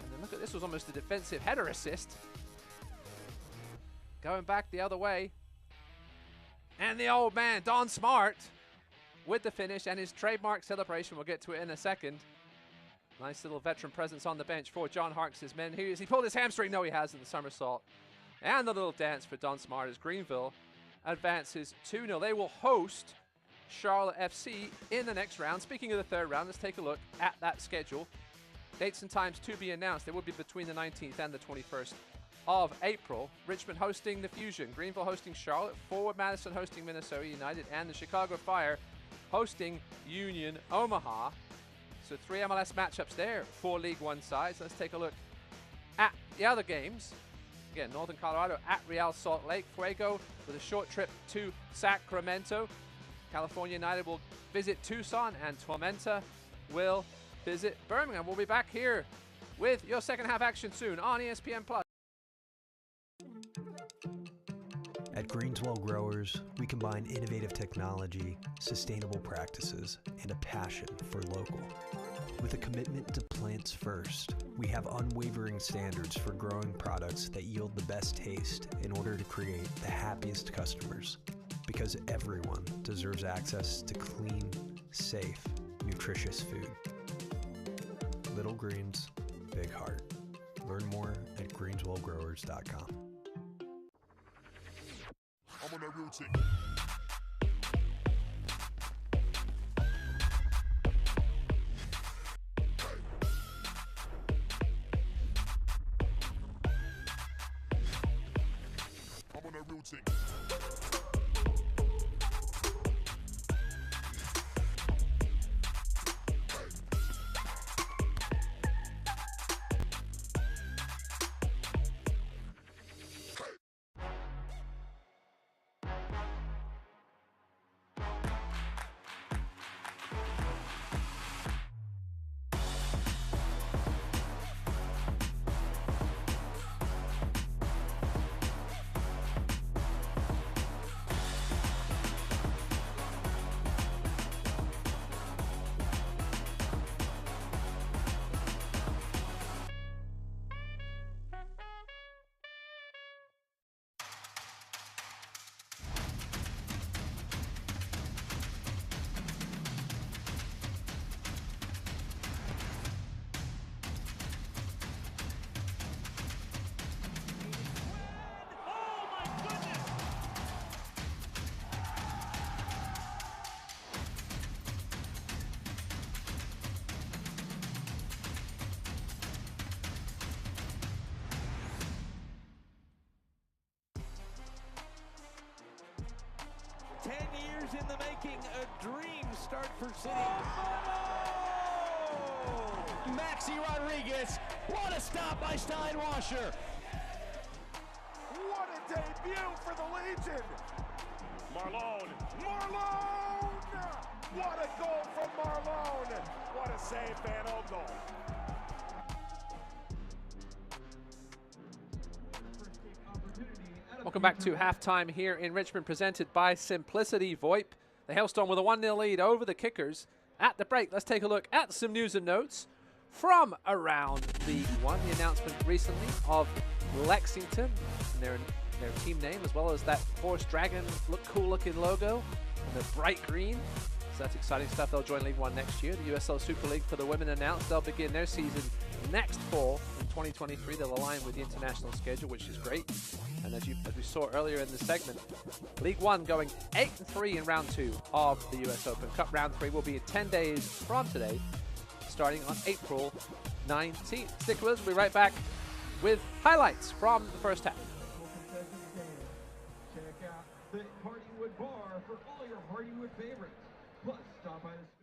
And then look at this, was almost a defensive header assist. Going back the other way. And the old man, Don Smart, with the finish and his trademark celebration. We'll get to it in a second. Nice little veteran presence on the bench for John Harkes' men. He pulled his hamstring? No, he hasn't. The somersault. And the little dance for Don Smart as Greenville advances 2-0. They will host Charlotte FC in the next round. Speaking of the 3rd round, let's take a look at that schedule. Dates and times to be announced. They will be between the 19th and the 21st of April. Richmond hosting the Fusion, Greenville hosting Charlotte, Forward Madison hosting Minnesota United, and the Chicago Fire hosting Union Omaha. So 3 MLS matchups there for League One sides. Let's take a look at the other games. Again, Northern Colorado at Real Salt Lake. Fuego with a short trip to Sacramento. California United will visit Tucson, and Tormenta will visit Birmingham. We'll be back here with your second half action soon on ESPN+. At Greenswell Growers, we combine innovative technology, sustainable practices, and a passion for local. With a commitment to plants first, we have unwavering standards for growing products that yield the best taste in order to create the happiest customers. Because everyone deserves access to clean, safe, nutritious food. Little Greens, Big Heart. Learn more at greenswellgrowers.com. I'm on that real team. I'm on that real team. In the making, a dream start for City. Maxi Rodriguez, what a stop by Steinwasser. What a debut for the Legion. Marlon. What a goal from Marlon. What a save, Van Ogle. Welcome back to halftime here in Richmond, presented by Simplicity VoIP. The Hailstorm with a 1-0 lead over the Kickers. At the break, let's take a look at some news and notes from around League One. The announcement recently of Lexington and their team name, as well as that horse dragon cool looking logo and the bright green So that's exciting stuff. They'll join League One next year. The USL Super League for the women announced they'll begin their season next fall in 2023. They'll align with the international schedule, which is great. And as we saw earlier in the segment, League One going 8-3 in round 2 of the US Open Cup. Round 3 will be in 10 days from today, starting on April 19th. Stick with us. We'll be right back with highlights from the first half. Check out the Hardywood Bar for all your Hardywood favorites. Plus, stop by the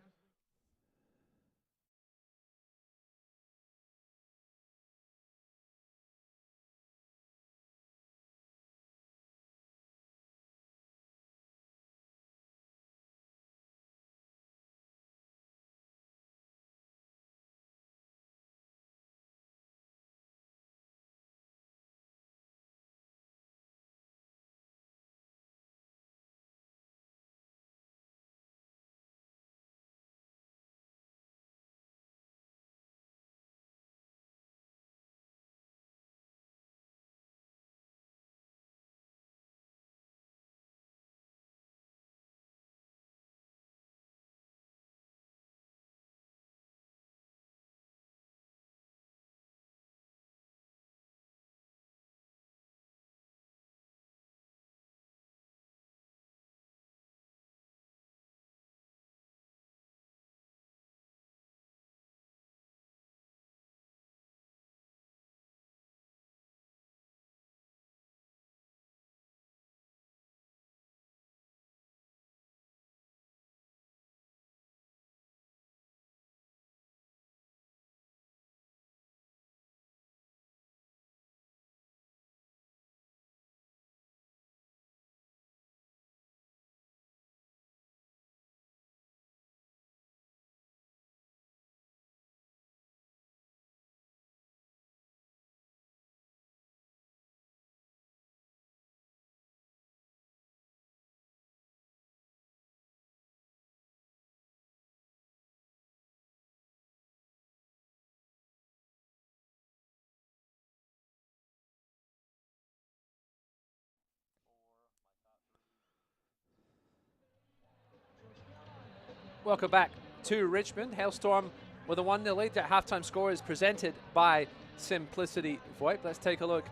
Welcome back to Richmond. Hailstorm with a 1-0 lead. That halftime score is presented by Simplicity VoIP. Let's take a look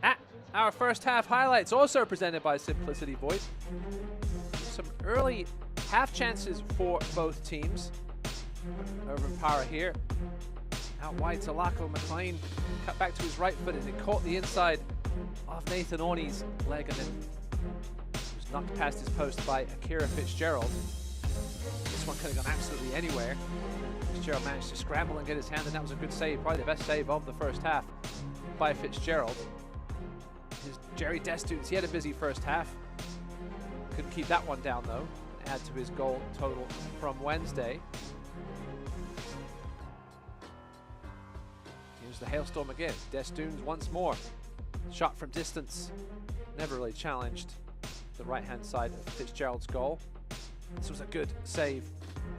at our first half highlights, also presented by Simplicity VoIP. Some early half chances for both teams. Over in power here. Out wide to Lachlan McLean. Cut back to his right foot and it caught the inside of Nathan Orney's leg and then was knocked past his post by Akira Fitzgerald. This one could have gone absolutely anywhere. Fitzgerald managed to scramble and get his hand, and that was a good save, probably the best save of the first half by Fitzgerald. His Jerry Destunes, he had a busy first half. Couldn't keep that one down though. Add to his goal total from Wednesday. Here's the Hailstorm again. Destunes once more. Shot from distance. Never really challenged the right-hand side of Fitzgerald's goal. This was a good save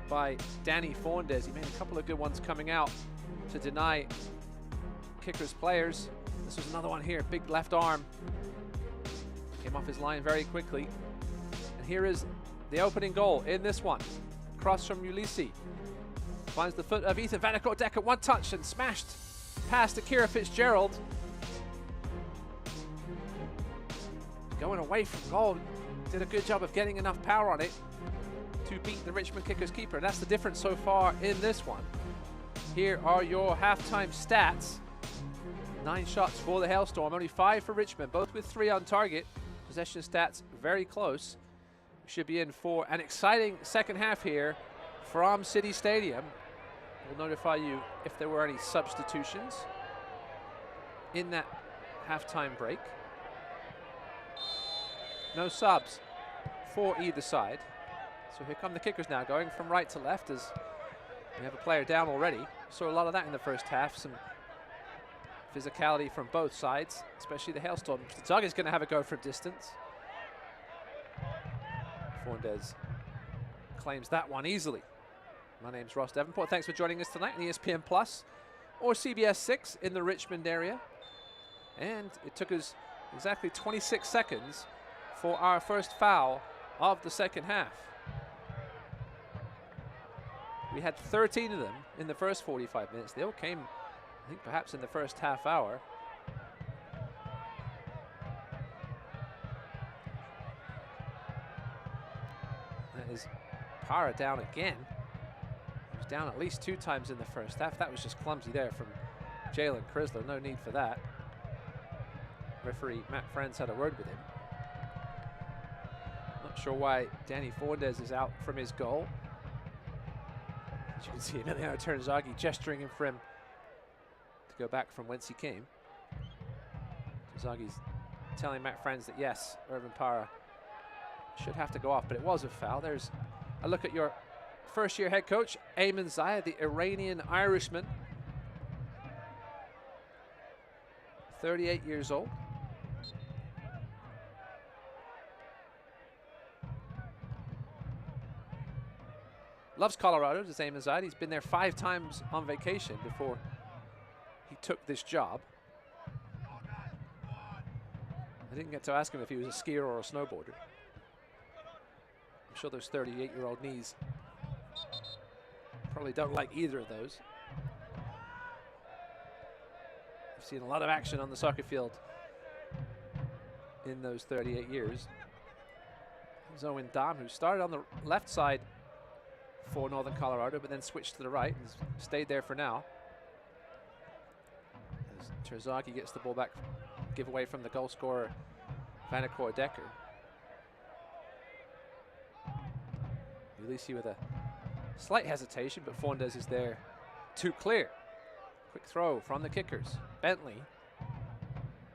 by Danny Forndes. He made a couple of good ones coming out to deny Kickers players. This was another one here. Big left arm. Came off his line very quickly. And here is the opening goal in this one. Cross from Ulysses. Finds the foot of Ethan Vanacourt at one touch and smashed past Akira Fitzgerald. Going away from goal. Did a good job of getting enough power on it to beat the Richmond Kickers keeper. That's the difference so far in this one. Here are your halftime stats. 9 shots for the Hailstorm, only 5 for Richmond, both with 3 on target. Possession stats very close. We should be in for an exciting second half here from City Stadium. We'll notify you if there were any substitutions in that halftime break. No subs for either side. So here come the Kickers now, going from right to left as we have a player down already. Saw a lot of that in the first half. Some physicality from both sides, especially the Hailstorm. The Tug is going to have a go from distance. Forndes claims that one easily. My name's Ross Davenport. Thanks for joining us tonight on ESPN Plus or CBS 6 in the Richmond area. And it took us exactly 26 seconds for our first foul of the second half. We had 13 of them in the first 45 minutes. They all came, I think, perhaps in the first half hour. That is Para down again. He was down at least 2 times in the first half. That was just clumsy there from Jalen Chrysler. No need for that. Referee Matt Friends had a word with him. Not sure why Danny Fornes is out from his goal. As you can see, Emiliano Terzaghi gesturing him for him to go back from whence he came. Terzaghi's telling Matt Friends that yes, Irvin Para should have to go off, but it was a foul. There's a look at your first-year head coach, Ayman Zayed, the Iranian-Irishman. 38 years old. Loves Colorado, the same as Zayed. He's been there 5 times on vacation before he took this job. I didn't get to ask him if he was a skier or a snowboarder. I'm sure those 38-year-old knees probably don't like either of those. I've seen a lot of action on the soccer field in those 38 years. There's Owen Dam, who started on the left side for Northern Colorado, but then switched to the right and stayed there for now. As Terzaghi gets the ball back, give away from the goal scorer, Vanacore Decker. Ulisi with a slight hesitation, but Fornes is there to clear. Quick throw from the kickers. Bentley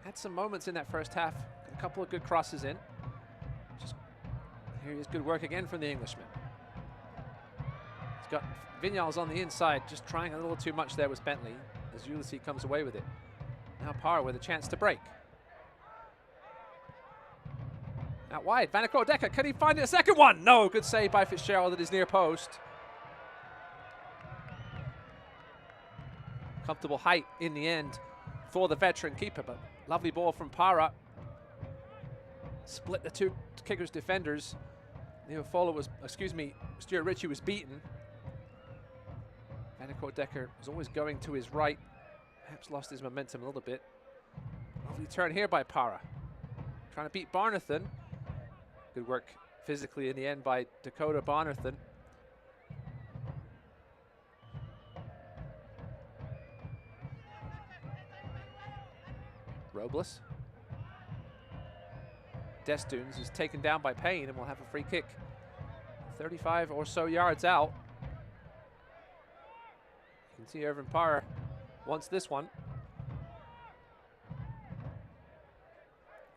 had some moments in that first half, a couple of good crosses in. Just here is good work again from the Englishman. He's got Vignals on the inside, just trying a little too much there with Bentley as Ulisi comes away with it. Now Parr with a chance to break. Out wide, Vanacore Decker, can he find it a second one? No, good save by Fitzgerald at his near post. Comfortable height in the end for the veteran keeper, but lovely ball from Para. Split the 2 kickers' defenders. Stuart Ritchie was beaten. Vanacore Decker was always going to his right. Perhaps lost his momentum a little bit. Lovely turn here by Para. Trying to beat Barnathan. Good work physically in the end by Dakota Barnathan. Robles. Destoons is taken down by Payne and will have a free kick. 35 or so yards out. You can see Irvin Parr wants this one.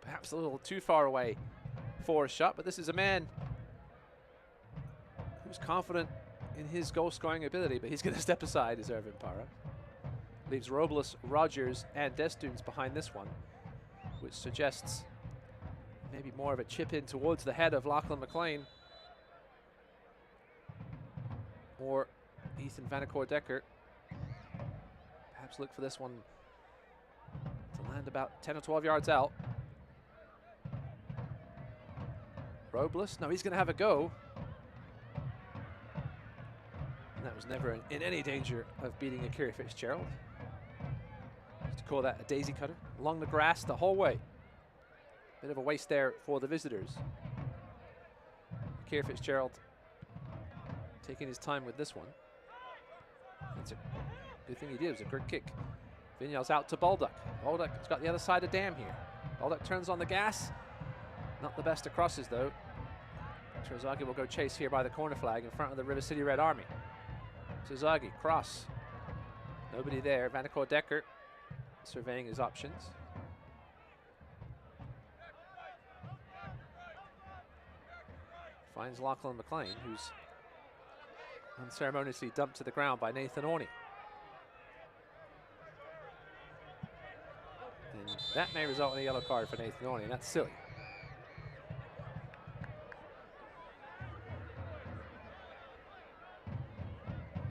Perhaps a little too far away for a shot, but this is a man who's confident in his goal-scoring ability, but he's going to step aside as Irvin Parra. Leaves Robles, Rogers, and Destoons behind this one, which suggests maybe more of a chip in towards the head of Lachlan McLean or Ethan Vanacore Decker. Perhaps look for this one to land about 10 or 12 yards out. Robles, no, he's going to have a go. And that was never in any danger of beating Akira Fitzgerald. To call that a daisy cutter. Along the grass the whole way. Bit of a waste there for the visitors. Akira Fitzgerald taking his time with this one. That's a good thing he did. It was a good kick. Vignals out to Baldock. Baldock's got the other side of Dam here. Baldock turns on the gas. Not the best of crosses though. Terzaghi will go chase here by the corner flag in front of the River City Red Army. Terzaghi, cross. Nobody there. Vanacore Decker surveying his options. Finds Lachlan McLean, who's unceremoniously dumped to the ground by Nathan Orney. And that may result in a yellow card for Nathan Orney, and that's silly.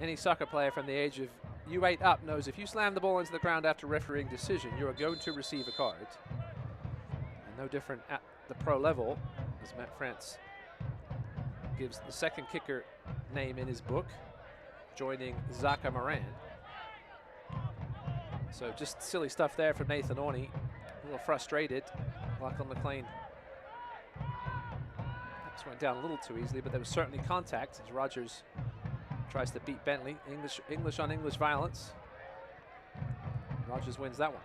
Any soccer player from the age of U8 up knows if you slam the ball into the ground after refereeing decision, you are going to receive a card. And no different at the pro level, as Matt France gives the second kicker name in his book. joining Zaka Moran. So just silly stuff there from Nathan Orney. A little frustrated. Lachlan McLean perhaps went down a little too easily, but there was certainly contact as Rogers tries to beat Bentley. English on English violence. Rogers wins that one.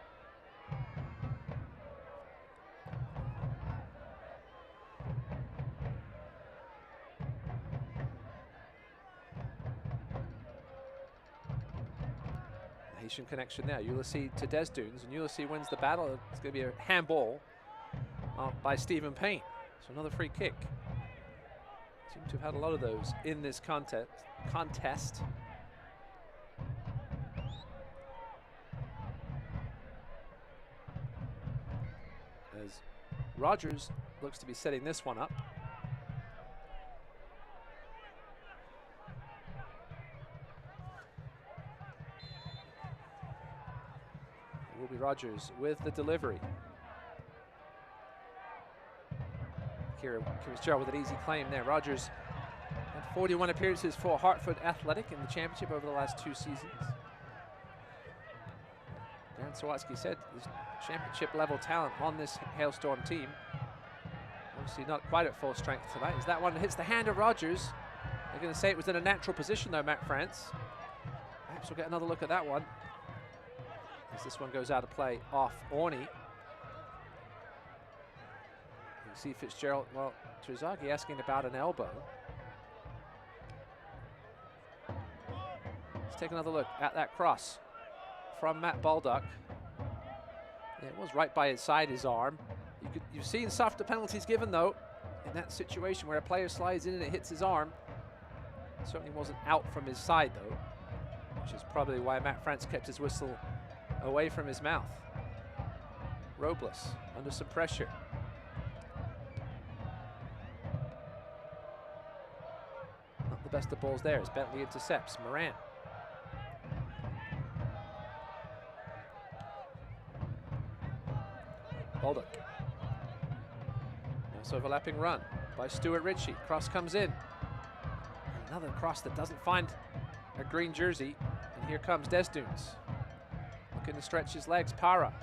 Haitian connection there. Ulysses to Desdunes, and Ulysses wins the battle. It's going to be a handball by Stephen Payne. So another free kick. Seem to have had a lot of those in this contest. As Rogers looks to be setting this one up. It will be Rogers with the delivery. Kieran Fitzgerald with an easy claim there. Rogers had 41 appearances for Hartford Athletic in the championship over the last 2 seasons. Dan Sawatsky said there's championship level talent on this Hailstorm team. Obviously not quite at full strength tonight, as that one hits the hand of Rogers. They're going to say it was in a natural position though, Matt France. Perhaps we'll get another look at that one, as this one goes out of play off Orney. You see Fitzgerald, well, Terzaghi asking about an elbow. Let's take another look at that cross from Matt Baldock. Yeah, it was right by inside his arm. You've seen softer penalties given though in that situation where a player slides in and it hits his arm. It certainly wasn't out from his side though, which is probably why Matt France kept his whistle away from his mouth. Robles under some pressure. Not the best of balls there as Bentley intercepts. Moran. Baldock. Nice overlapping run by Stuart Ritchie. Cross comes in. Another cross that doesn't find a green jersey. And here comes Desdunes. Looking to stretch his legs. Para.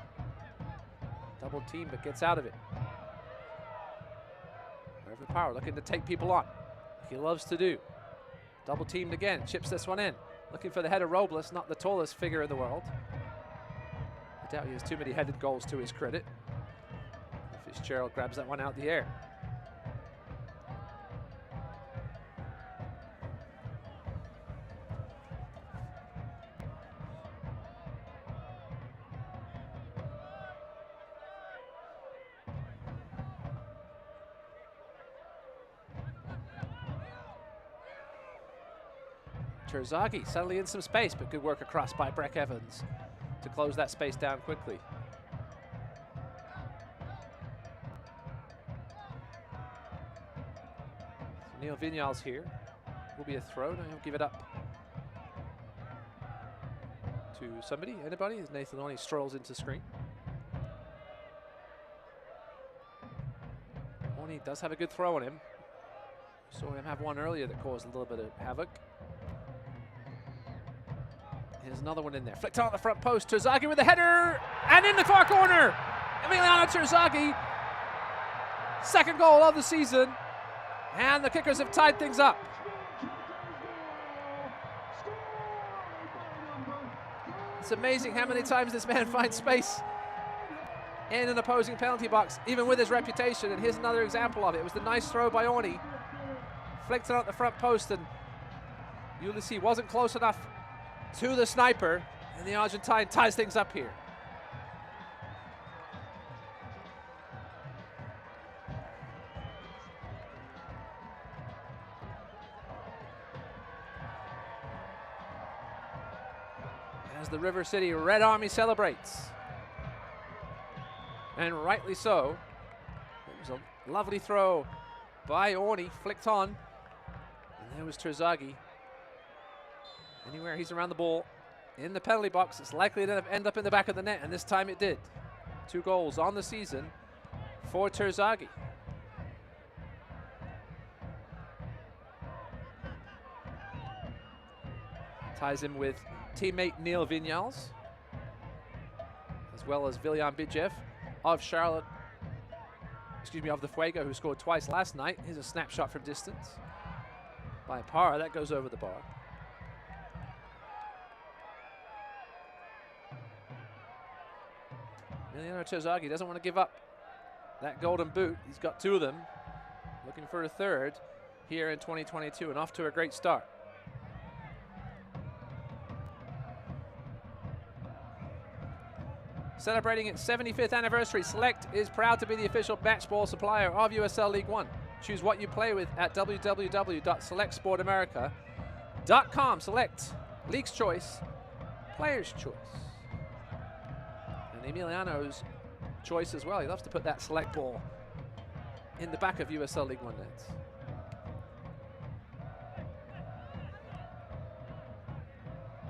Double team, but gets out of it. Reverend Para looking to take people on. He loves to do. Double teamed again. Chips this one in. Looking for the header. Robles, not the tallest figure in the world. I doubt he has too many headed goals to his credit. Fitzgerald grabs that one out the air. Terzaghi suddenly in some space, but good work across by Breck Evans to close that space down quickly. Neil Vignals here. Will be a throw. No, he'll give it up to somebody. Anybody? As Nathan Orney strolls into screen. Orney does have a good throw on him. Saw him have one earlier that caused a little bit of havoc. Here's another one in there. Flicked on the front post. Terzaghi with the header. And in the far corner. Emiliano Terzaghi. Second goal of the season. And the Kickers have tied things up. It's amazing how many times this man finds space in an opposing penalty box, even with his reputation. And here's another example of it. It was the nice throw by Orney. Flicked it out the front post, and Ulysses wasn't close enough to the sniper. And the Argentine ties things up here. As the River City Red Army celebrates. And rightly so. It was a lovely throw by Orney, flicked on. And there was Terzaghi. Anywhere he's around the ball in the penalty box, it's likely to end up in the back of the net, and this time it did. 2 goals on the season for Terzaghi. Ties in with teammate Neil Vignals, as well as Viljan Bidjev of of the Fuego, who scored twice last night. Here's a snapshot from distance by Parra. That goes over the bar. Emiliano Terzaghi doesn't want to give up that golden boot. He's got 2 of them. Looking for a 3rd here in 2022 and off to a great start. Celebrating its 75th anniversary, Select is proud to be the official match ball supplier of USL League One. Choose what you play with at www.selectsportamerica.com. Select, League's choice, player's choice. And Emiliano's choice as well. He loves to put that Select ball in the back of USL League One nets.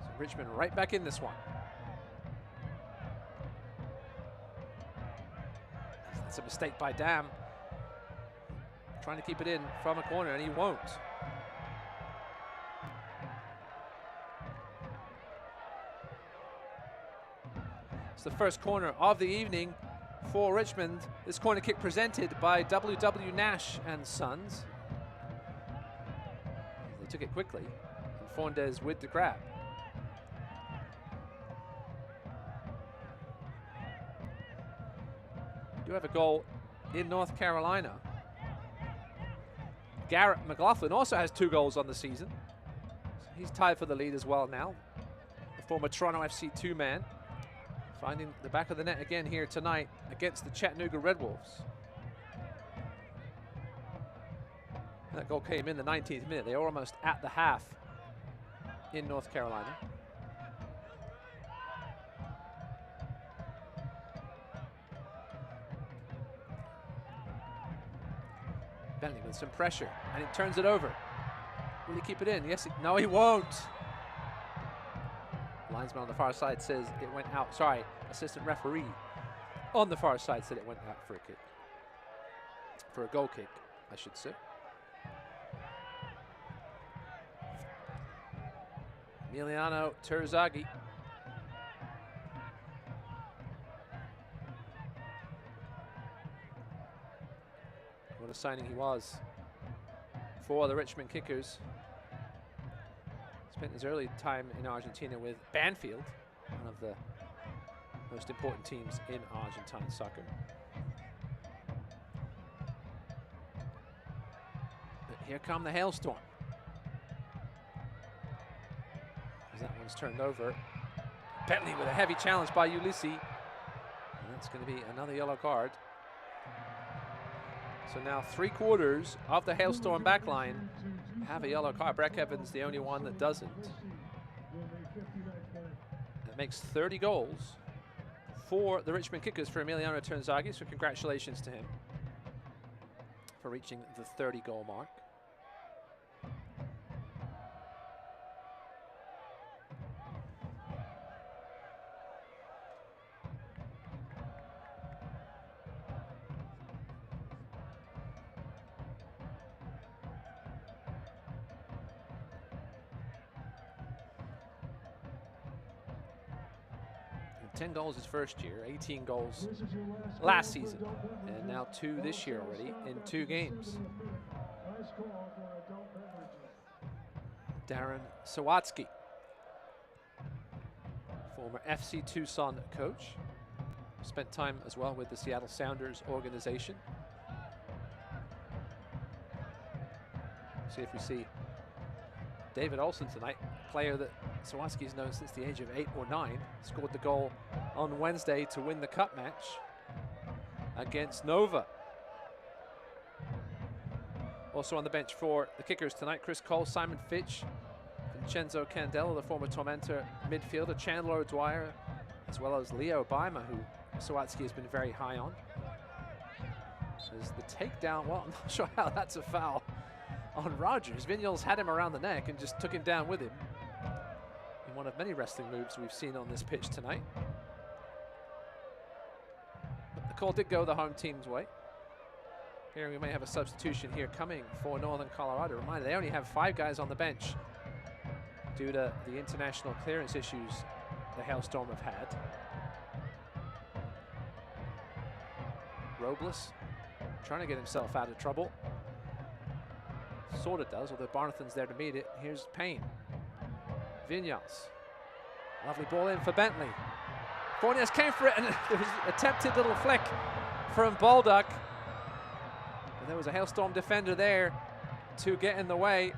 So Richmond right back in this one. That's a mistake by Dam. Trying to keep it in from a corner, and he won't. It's the first corner of the evening for Richmond. This corner kick presented by W.W. Nash and Sons. They took it quickly, and Fondes with the grab. Do have a goal in North Carolina. Garrett McLaughlin also has 2 goals on the season. So he's tied for the lead as well now. The former Toronto FC 2-man. Finding the back of the net again here tonight against the Chattanooga Red Wolves. That goal came in the 19th minute. They were almost at the half in North Carolina. Bentley with some pressure, and he turns it over. Will he keep it in? Yes, no, he won't. Linesman on the far side says it went out. Sorry, assistant referee on the far side said it went out for a kick. For a goal kick, I should say. Emiliano Terzaghi. What a signing he was for the Richmond Kickers. Spent his early time in Argentina with Banfield, one of the most important teams in Argentine soccer. But here come the Hailstorm. As that one's turned over. Bentley with a heavy challenge by Ulysses. And that's going to be another yellow card. So now 3/4 of the Hailstorm backline have a yellow card. Breck Evans the only one that doesn't. That makes 30 goals for the Richmond Kickers for Emiliano Terzaghi, so congratulations to him for reaching the 30-goal mark. And 10 goals his first year, 18 goals last season, and now 2 this year already in 2 games. Darren Sawatsky, former FC Tucson coach, spent time as well with the Seattle Sounders organization. See if we see David Olsen tonight, player that Sawatsky's known since the age of 8 or 9, scored the goal on Wednesday to win the cup match against Nova. Also on the bench for the Kickers tonight, Chris Cole, Simon Fitch, Vincenzo Candela, the former Tormentor midfielder, Chandler O'Dwyer, as well as Leo Baima, who Sawatsky has been very high on. There's the takedown. Well, I'm not sure how that's a foul on Rogers. Vignals had him around the neck and just took him down with him in one of many wrestling moves we've seen on this pitch tonight. But the call did go the home team's way. Here we may have a substitution here coming for Northern Colorado. Reminder, they only have 5 guys on the bench due to the international clearance issues the Hailstorm have had. Robles trying to get himself out of trouble. Sort of does, although Barnathan's there to meet it. Here's Payne. Vinyals. Lovely ball in for Bentley. Fornes came for it, and there was an attempted little flick from Baldock. But there was a Hailstorm defender there to get in the way.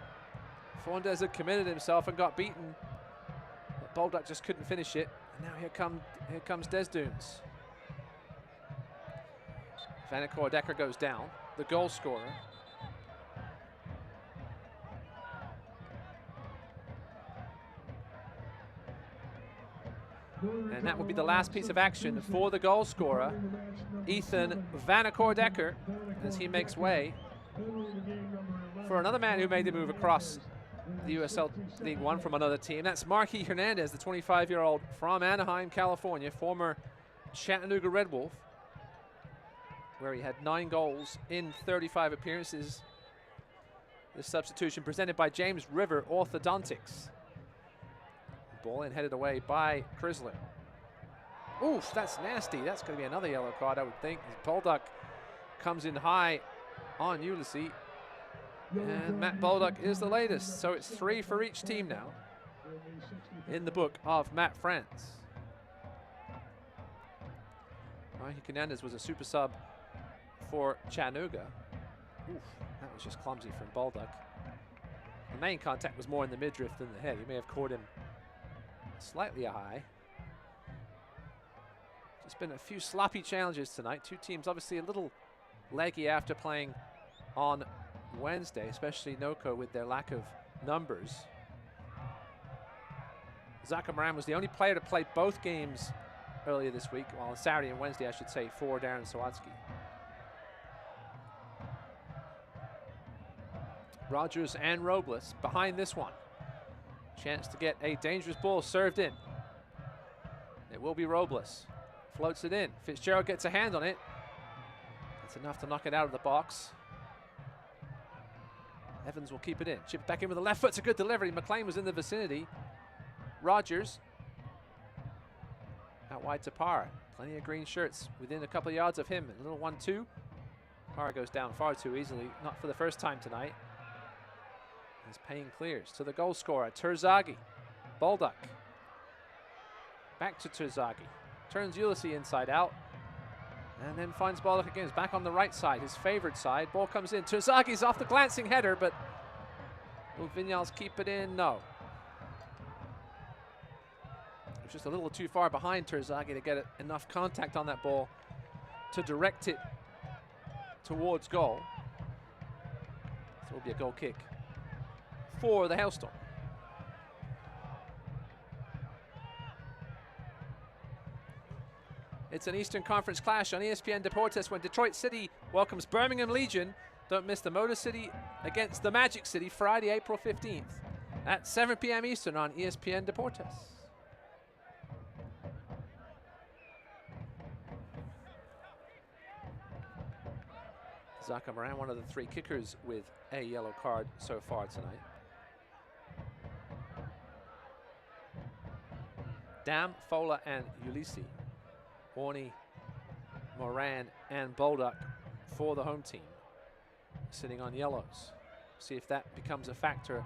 Fornes had committed himself and got beaten. But Baldock just couldn't finish it. And now here comes Desdunes. Vanacore-Decker goes down, the goal scorer. And that would be the last piece of action for the goal scorer, Ethan Vanacore-Decker, as he makes way for another man who made the move across the USL League One from another team. That's Marky Hernandez, the 25-year-old from Anaheim, California, former Chattanooga Red Wolf, where he had 9 goals in 35 appearances. This substitution presented by James River Orthodontics. Ball in, headed away by Chrysler. Oof, that's nasty. That's going to be another yellow card, I would think. As Baldock comes in high on Ulysses. And Matt Baldock is the latest. So it's 3 for each team now in the book of Matt France. Mikey Hernandez was a super sub for Chattanooga. Oof, that was just clumsy from Baldock. The main contact was more in the midriff than the head. He may have caught him slightly high. Just been a few sloppy challenges tonight. Two teams obviously a little leggy after playing on Wednesday, especially Noco with their lack of numbers. Zaka Moran was the only player to play both games earlier this week, well, on Saturday and Wednesday, I should say, for Darren Sawatsky. Rogers and Robles behind this one. Chance to get a dangerous ball served in. It will be Robles. Floats it in. Fitzgerald gets a hand on it. That's enough to knock it out of the box. Evans will keep it in. Chip back in with the left foot. It's a good delivery. McLean was in the vicinity. Rogers. Out wide to Parra. Plenty of green shirts within a couple of yards of him. A little 1-2. Parra goes down far too easily. Not for the first time tonight. As Payne clears to the goal scorer, Terzaghi. Baldock. Back to Terzaghi. Turns Ulysses inside out. And then finds Baldock again. He's back on the right side, his favored side. Ball comes in. Terzaghi's off the glancing header, but will Vinyals keep it in? No. It's just a little too far behind Terzaghi to get enough contact on that ball to direct it towards goal. So it will be a goal kick for the Hailstorm. It's an Eastern Conference clash on ESPN Deportes when Detroit City welcomes Birmingham Legion. Don't miss the Motor City against the Magic City, Friday, April 15th at 7 p.m. Eastern on ESPN Deportes. Zaka Moran, one of the 3 kickers with a yellow card so far tonight. Dam, Fola, and Ulysses. Orney, Moran, and Baldock for the home team, sitting on yellows. See if that becomes a factor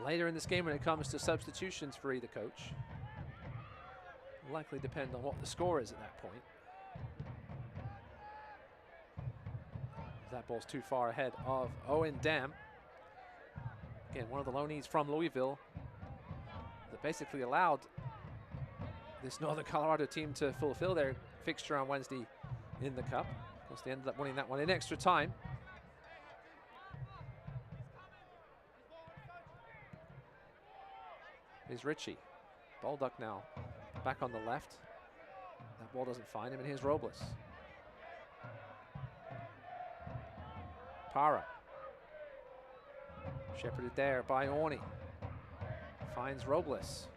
later in this game when it comes to substitutions for either coach. Will likely depend on what the score is at that point. That ball's too far ahead of Owen Dam. Again, one of the loanees from Louisville that basically allowed this Northern Colorado team to fulfill their fixture on Wednesday in the Cup. Of course, they ended up winning that one in extra time. Here's Ritchie. Baldock now back on the left. That ball doesn't find him, and here's Robles. Parra. Shepherded there by Orney. Finds Robles.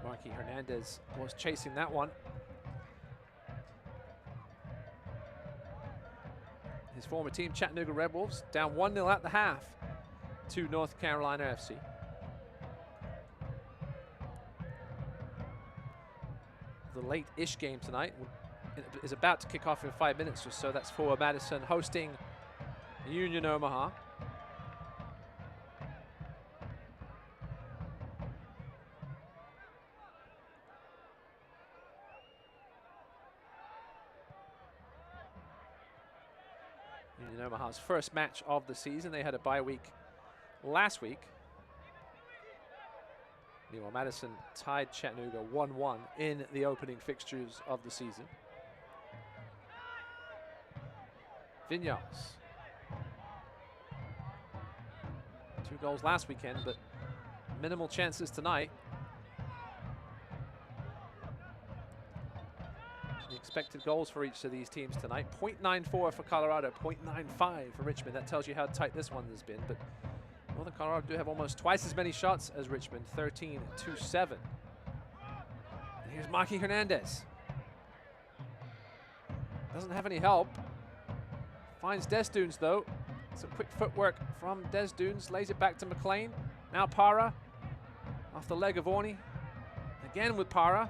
Marky Hernandez was chasing that one. his former team, Chattanooga Red Wolves, down 1-0 at the half to North Carolina FC. The late-ish game tonight is about to kick off in 5 minutes or so. That's for Madison hosting Union Omaha. Union Omaha's first match of the season. They had a bye week last week. Meanwhile, Madison tied Chattanooga 1-1 in the opening fixtures of the season. Vinyals. 2 goals last weekend, but minimal chances tonight. The expected goals for each of these teams tonight: 0.94 for Colorado, 0.95 for Richmond. That tells you how tight this one has been, but Northern Colorado do have almost twice as many shots as Richmond, 13-7. And here's Maki Hernandez. Doesn't have any help. Finds Des Dunes though. Some quick footwork from Des Dunes, lays it back to McLean. Now Para, off the leg of Orney. Again with Para.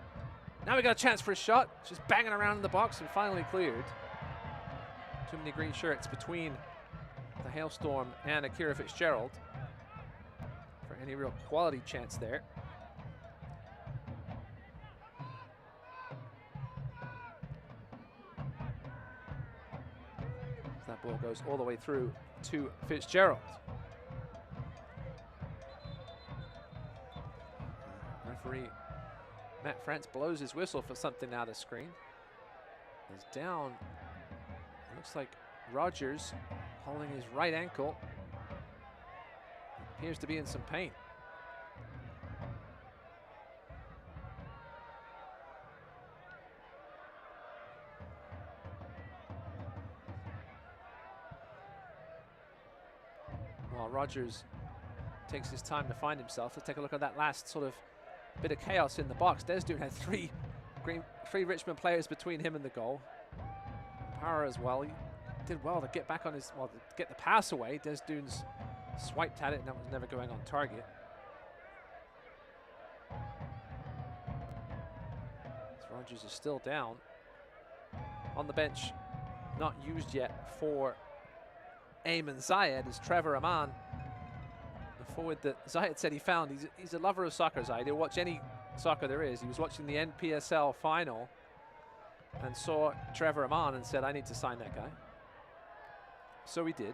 Now we got a chance for a shot. Just banging around in the box and finally cleared. Too many green shirts between the Hailstorm and Akira Fitzgerald for any real quality chance there. That ball goes all the way through to Fitzgerald. Referee Matt France blows his whistle for something out of screen. Is down. It looks like Rogers holding his right ankle. Appears to be in some pain. While Rogers takes his time to find himself, let's take a look at that last sort of bit of chaos in the box. Des Dunes had three Richmond players between him and the goal. Power as well. He did well to get back on his, well, to get the pass away. Des Dunes swiped at it and that was never going on target. So Rogers is still down. On the bench, not used yet for Ayman Zayed is Trevor Aman, the forward that Zayed said he found. He's a lover of soccer, Zayed. He'll watch any soccer there is. He was watching the NPSL final and saw Trevor Aman and said, I need to sign that guy. So he did.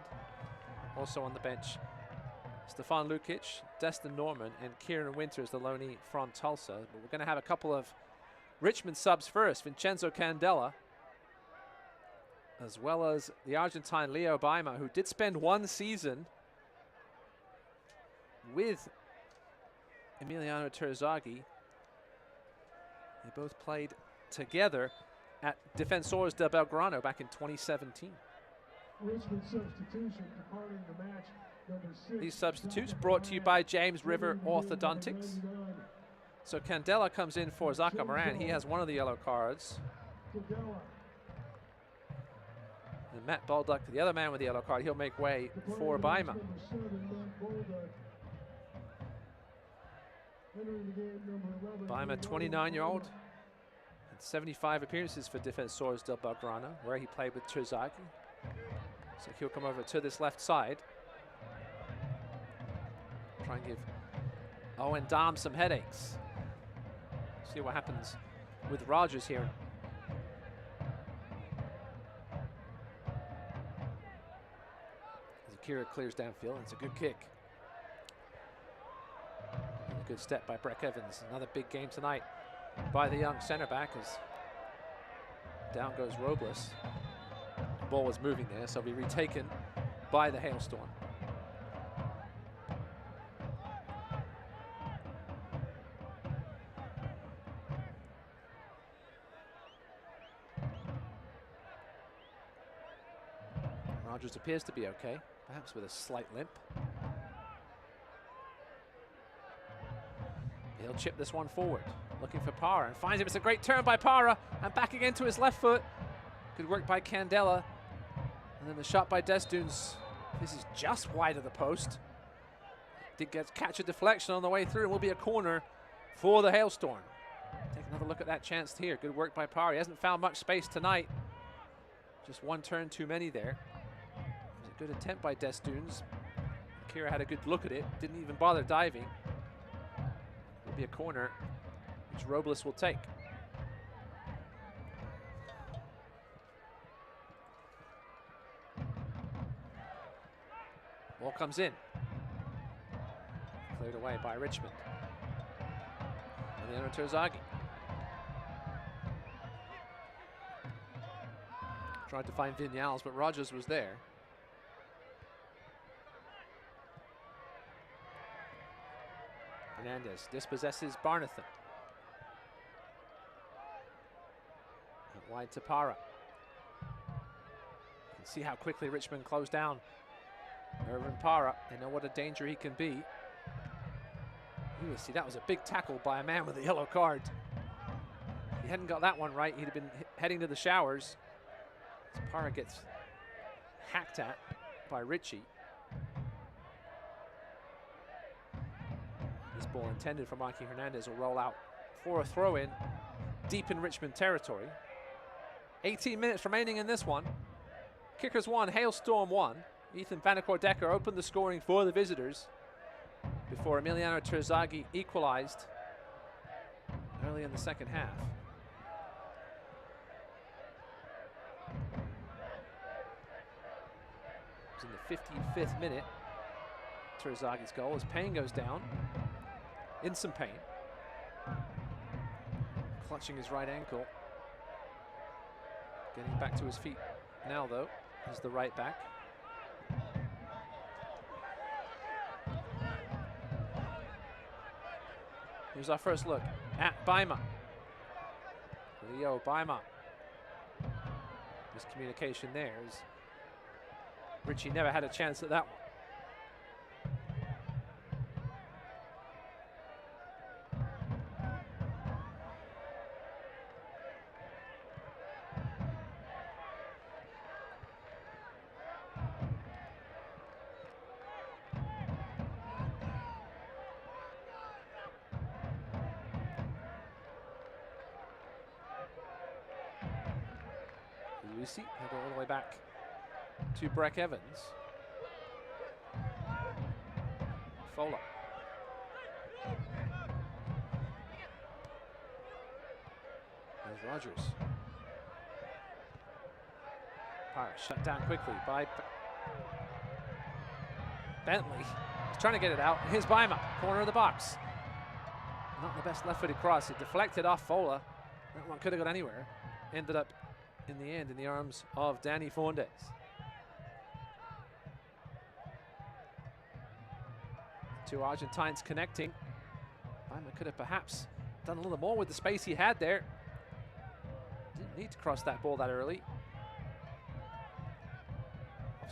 Also on the bench, Stefan Lukic, Destin Norman, and Kieran Winters, the loanee from Tulsa. But we're going to have a couple of Richmond subs first. Vincenzo Candela, as well as the Argentine Leo Baima, who did spend 1 season with Emiliano Terzaghi. They both played together at Defensores de Belgrano back in 2017. Richmond substitution departing the match, number 6. These substitutes brought to you by James River Orthodontics. So Candela comes in for Zaka Moran. He has one of the yellow cards. And Matt Baldock, the other man with the yellow card, he'll make way for Baima. Baima, 29-year-old, had 75 appearances for Defensores del Belgrano, where he played with Terzaghi. So he'll come over to this left side. Try and give Owen Dam some headaches. See what happens with Rogers here. As Akira clears downfield, it's a good kick. And a good step by Breck Evans. Another big game tonight by the young center back as down goes Robles. The ball was moving there, so it'll be retaken by the Hailstorm. Rogers appears to be okay, perhaps with a slight limp. He'll chip this one forward, looking for Para, and finds him. It's a great turn by Para, and back again to his left foot. Good work by Candela. And then the shot by Desdunes. This is just wide of the post. Did catch a deflection on the way through, and will be a corner for the Hailstorm. Take another look at that chance here. Good work by Parr. He hasn't found much space tonight. Just one turn too many there. It was a good attempt by Desdunes. Akira had a good look at it. Didn't even bother diving. Will be a corner, which Robles will take. Ball comes in. Cleared away by Richmond. And then Terzaghi. Tried to find Vignals, but Rogers was there. Hernandez dispossesses Barnathan. Out wide to Parra. You can see how quickly Richmond closed down Irvin Parra. They know what a danger he can be. Ooh, see, that was a big tackle by a man with a yellow card. If he hadn't got that one right, he'd have been heading to the showers. As Parra gets hacked at by Ritchie. This ball intended for Mikey Hernandez will roll out for a throw-in deep in Richmond territory. 18 minutes remaining in this one. Kickers 1, Hailstorm 1. Ethan Vanacore-Decker opened the scoring for the visitors before Emiliano Terzaghi equalized early in the second half. It was in the 55th minute. Terzaghi's goal as Payne goes down. In some pain. Clutching his right ankle. Getting back to his feet now, though, is the right back. Here's our first look at Baima. Leo Baima. Miscommunication there as Ritchie never had a chance at that one. Lucy, he'll go all the way back to Breck Evans. Fowler. There's Rogers. Pirates shut down quickly by Bentley. He's trying to get it out. Here's Baima, corner of the box. Not the best left-footed cross. It deflected off Fowler. That one could have got anywhere. Ended up in the end in the arms of Danny Fondes. Two Argentines connecting. Baima could have perhaps done a little more with the space he had there. Didn't need to cross that ball that early.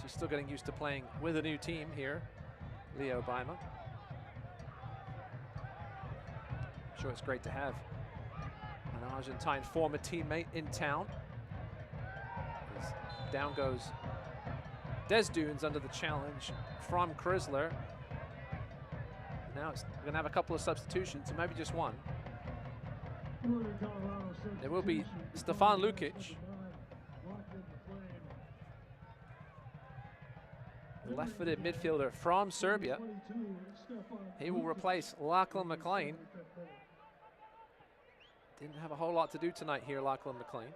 She's still getting used to playing with a new team here, Leo Baima. I'm sure it's great to have an Argentine former teammate in town. As down goes Desdunes under the challenge from Chrysler. Now we're going to have a couple of substitutions, and maybe just one. There will be Stefan Lukic. The left-footed midfielder from Serbia. He will replace Lachlan McLean. Didn't have a whole lot to do tonight here, Lachlan McLean.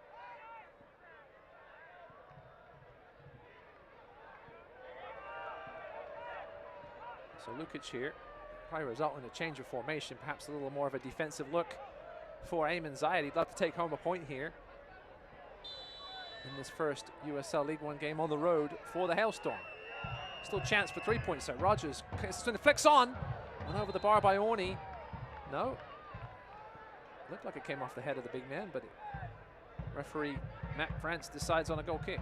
So Lukic here, probably result in a change of formation, perhaps a little more of a defensive look for Eamon Zayed. He'd love to take home a point here in this first USL League One game on the road for the Hailstorm. Still a chance for 3 points. So Rogers flicks on and over the bar by Orney. No. Looked like it came off the head of the big man, but referee Matt France decides on a goal kick.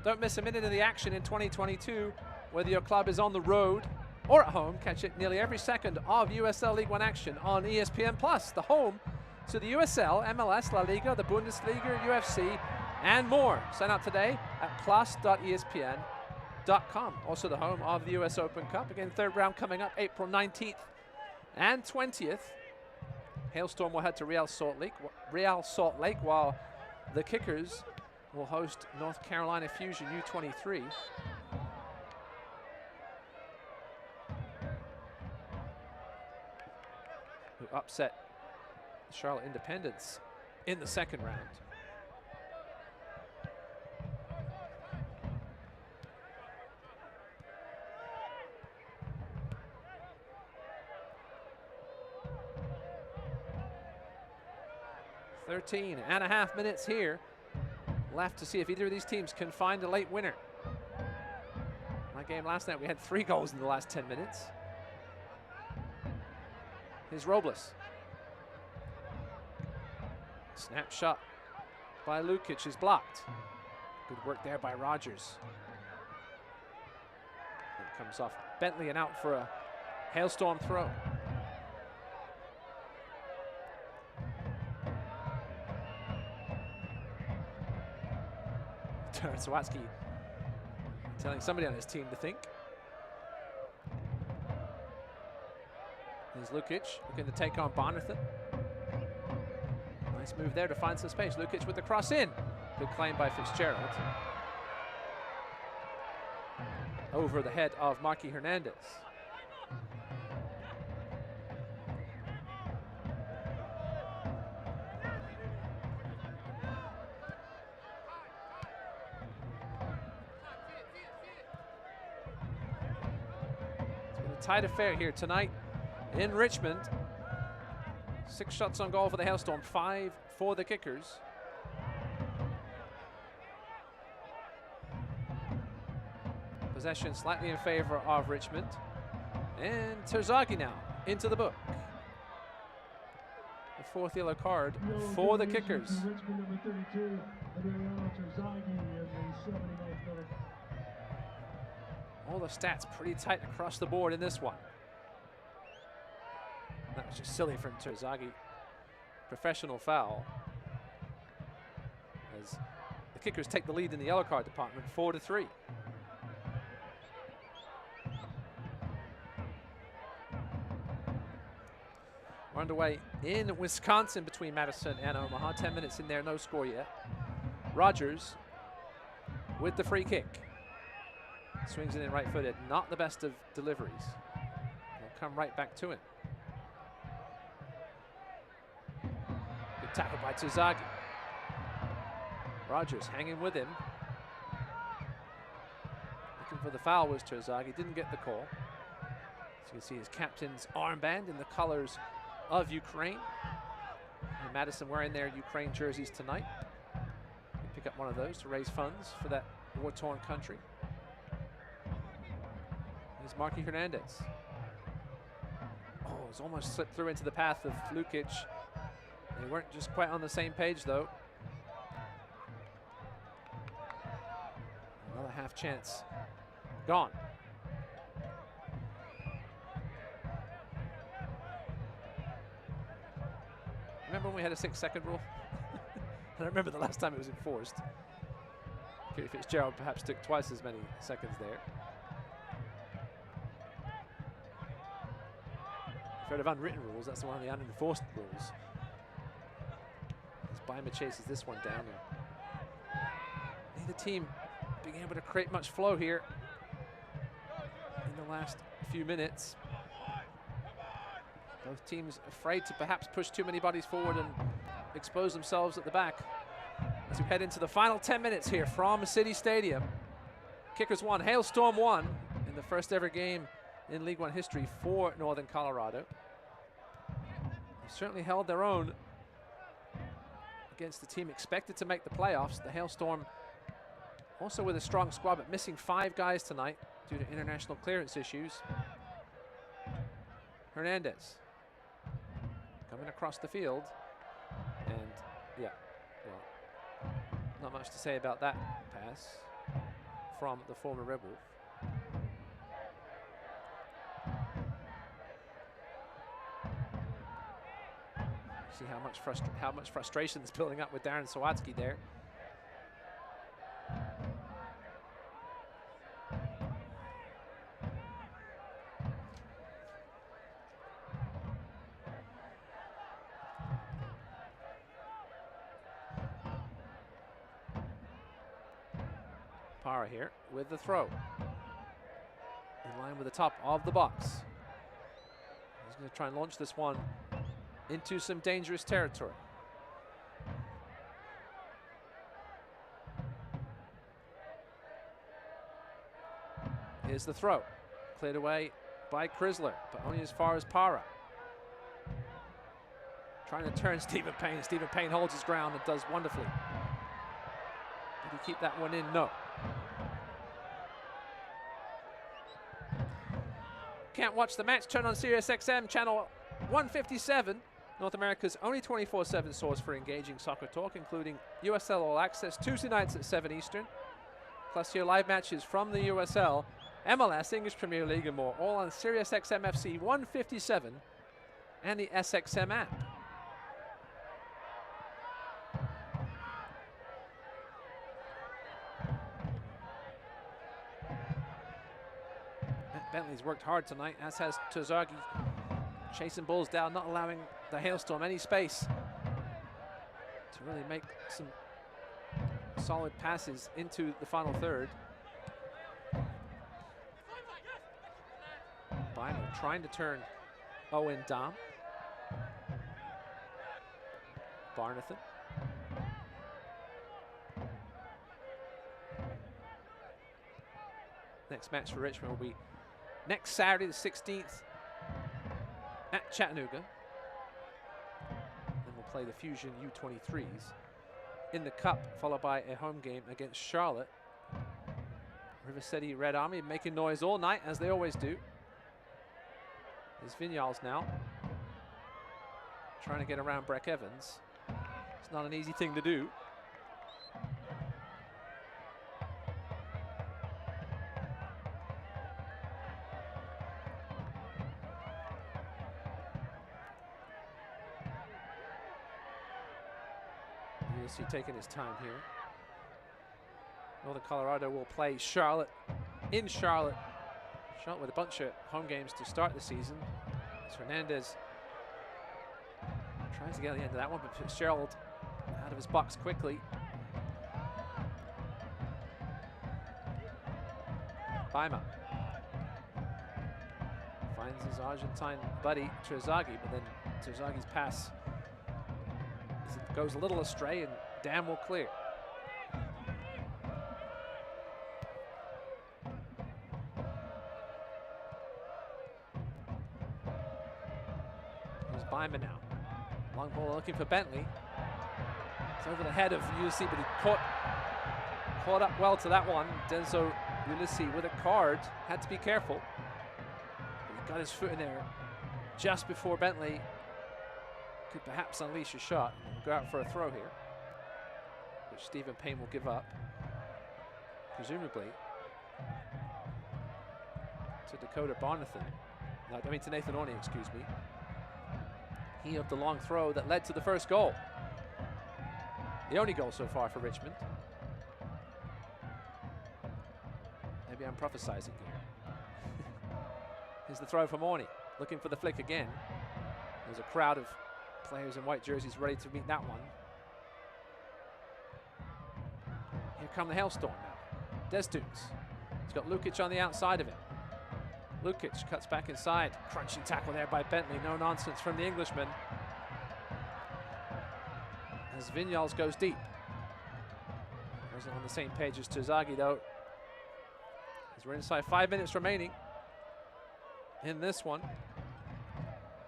Don't miss a minute of the action in 2022. Whether your club is on the road or at home, catch it nearly every second of USL League One action on ESPN+, the home to the USL, MLS, La Liga, the Bundesliga, UFC, and more. Sign up today at plus.espn.com. Also the home of the US Open Cup. Again, third round coming up April 19th and 20th. Hailstorm will head to Real Salt Lake, while the Kickers will host North Carolina Fusion U23. Who upset Charlotte Independence in the second round. Thirteen and a half minutes here left to see if either of these teams can find a late winner. My game last night, we had 3 goals in the last 10 minutes. Here's Robles. Snapshot by Lukic is blocked. Good work there by Rogers. It comes off Bentley and out for a Hailstorm throw. Taraswatsky telling somebody on his team to think. There's Lukic looking to take on Bonathan. Nice move there to find some space. Lukic with the cross in. Good claim by Fitzgerald. Over the head of Marky Hernandez. It's been a tight affair here tonight in Richmond. 6 shots on goal for the Hailstorm, 5 for the Kickers. Possession slightly in favor of Richmond. And Terzaghi now into the book. The 4th yellow card for the Kickers. All the stats pretty tight across the board in this one. That was just silly from Terzaghi. Professional foul. As the Kickers take the lead in the yellow card department, 4-3. We're underway in Wisconsin between Madison and Omaha. 10 minutes in there, no score yet. Rogers with the free kick. Swings it in right-footed. Not the best of deliveries. They'll come right back to him. Good tackle by Terzaghi. Rogers hanging with him. Looking for the foul was Terzaghi. Didn't get the call. So you can see his captain's armband in the colors of Ukraine. And Madison wearing their Ukraine jerseys tonight. Pick up one of those to raise funds for that war-torn country. Here's Marky Hernandez. Oh, it's almost slipped through into the path of Lukic. They weren't just quite on the same page, though. Another half chance gone. Remember when we had a 6-second rule? I don't remember the last time it was enforced. Kerry Fitzgerald perhaps took twice as many seconds there. If heard of unwritten rules, that's one of the unenforced rules. As Bima chases this one down. And neither team being able to create much flow here in the last few minutes. Both teams afraid to perhaps push too many bodies forward and expose themselves at the back. As we head into the final 10 minutes here from City Stadium. Kickers won, Hailstorm won in the first ever game in League One history for Northern Colorado. They certainly held their own against the team expected to make the playoffs. The Hailstorm also with a strong squad, but missing 5 guys tonight due to international clearance issues. Hernandez coming across the field, and yeah, well, not much to say about that pass. from the former Red Wolf. See how much frustration is building up with Darren Sawatsky there. Parra here with the throw. In line with the top of the box. He's going to try and launch this one into some dangerous territory. Here's the throw. Cleared away by Chrysler, but only as far as Parra. Trying to turn Stephen Payne. Stephen Payne holds his ground and does wonderfully. Did he keep that one in? No. Can't watch the match? Turn on SiriusXM channel 157. North America's only 24/7 source for engaging soccer talk, including USL All Access Tuesday nights at 7 Eastern. Plus your live matches from the USL, MLS, English Premier League and more, all on SiriusXM FC 157 and the SXM app. Matt Bentley's worked hard tonight, as has Terzaghi, chasing balls down, not allowing the Hailstorm any space to really make some solid passes into the final third. Beimer trying to turn Owen Dam. Barnathan. Next match for Richmond will be next Saturday, the 16th, at Chattanooga. Then we'll play the Fusion U23s in the Cup, followed by a home game against Charlotte. River City Red Army making noise all night, as they always do. There's Vinyals now, trying to get around Breck Evans. It's not an easy thing to do. USC taking his time here. Northern Colorado will play Charlotte in Charlotte. Charlotte with a bunch of home games to start the season. As Hernandez tries to get to the end of that one, but Fitzgerald out of his box quickly. Beimer finds his Argentine buddy Terzaghi, but then Terzaghi's pass goes a little astray, and Dam will clear. There's Beimer now. Long ball looking for Bentley. It's over the head of Ulysses, but he caught up well to that one. Denzo Ulysses with a card, had to be careful. But he got his foot in there just before Bentley could perhaps unleash a shot. Go out for a throw here, which Stephen Payne will give up, presumably to Dakota Barnathan. No, I mean to Nathan Orney, excuse me. He of the long throw that led to the first goal. The only goal so far for Richmond. Maybe I'm prophesizing here. Here's the throw from Orney, looking for the flick again. There's a crowd of players in white jerseys ready to meet that one. Here come the Hailstorm now. Destunes. He's got Lukic on the outside of it. Lukic cuts back inside. Crunching tackle there by Bentley. No nonsense from the Englishman. As Vinyals goes deep. Wasn't on the same page as Terzaghi though. As we're inside 5 minutes remaining in this one.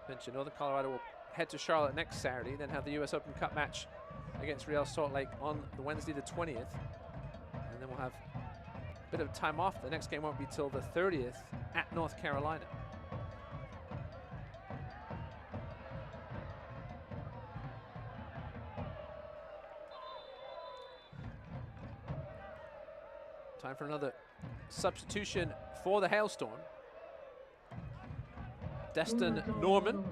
Mentioned Northern Colorado will head to Charlotte next Saturday, then have the US Open Cup match against Real Salt Lake on the Wednesday the 20th. And then we'll have a bit of time off. The next game won't be till the 30th at North Carolina. Time for another substitution for the Hailstorm. Destin Norman,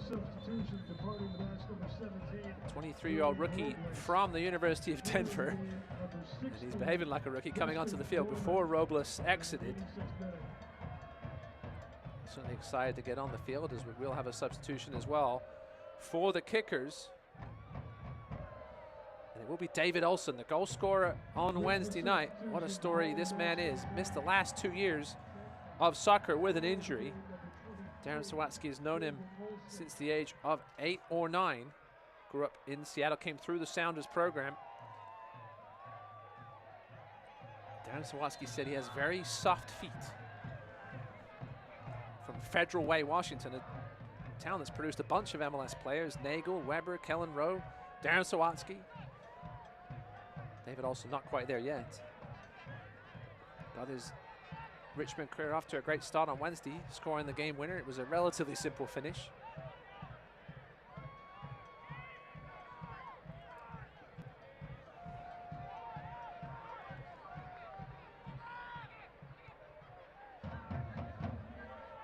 23-year-old rookie from the University of Denver. And he's behaving like a rookie coming onto the field before Robles exited. Certainly excited to get on the field, as we will have a substitution as well for the kickers. And it will be David Olson, the goal scorer on Wednesday night. What a story this man is. Missed the last 2 years of soccer with an injury. Darren Sawatsky has known him since the age of 8 or 9. Grew up in Seattle, came through the Sounders program. Darren Sawatsky said he has very soft feet. From Federal Way, Washington, a town that's produced a bunch of MLS players. Nagel, Weber, Kellen Rowe, Darren Sawatsky. David also not quite there yet. Got his Richmond career off to a great start on Wednesday, scoring the game winner. It was a relatively simple finish.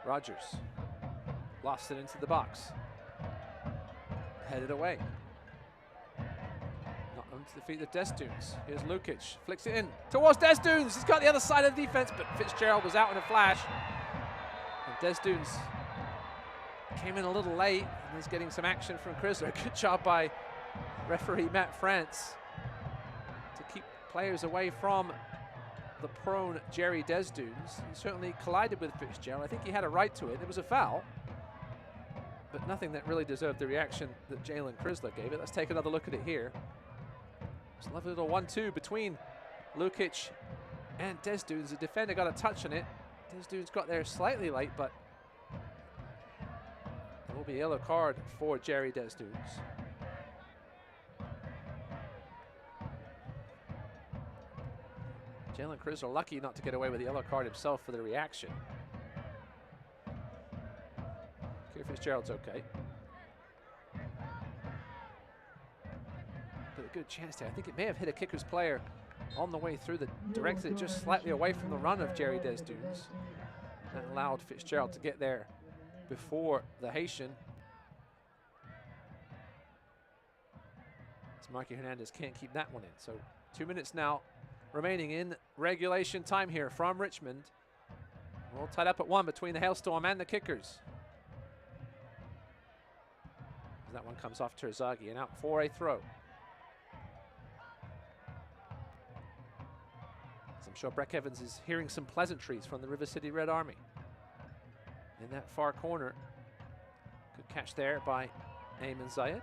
Rogers lost it into the box. Headed away. Not onto the feet of Desdunes. Here's Lukic, flicks it in towards Desdunes. He's got the other side of the defense, but Fitzgerald was out in a flash. And Desdunes came in a little late and is getting some action from Chrysler. Good job by referee Matt France to keep players away from the prone Jerry Desdunes. He certainly collided with Fitzgerald. I think he had a right to it. It was a foul, but nothing that really deserved the reaction that Jalen Chrysler gave it. Let's take another look at it here. It's a lovely little 1-2 between Lukic and Desdunes. The defender got a touch on it. Desdunes got there slightly late, but there will be a yellow card for Jerry Desdunes. Jalen Chrysler lucky not to get away with the yellow card himself for the reaction. Keir Fitzgerald's okay. But a good chance there. I think it may have hit a kicker's player on the way through, that directed it just slightly away from the run of Jerry Desdunes. That allowed Fitzgerald to get there before the Haitian. As Marky Hernandez can't keep that one in. So 2 minutes now remaining in regulation time here from Richmond. We're all tied up at 1 between the Hailstorm and the kickers. That one comes off Terzaghi and out for a throw. As I'm sure Breck Evans is hearing some pleasantries from the River City Red Army. In that far corner, good catch there by Ayman Zayed.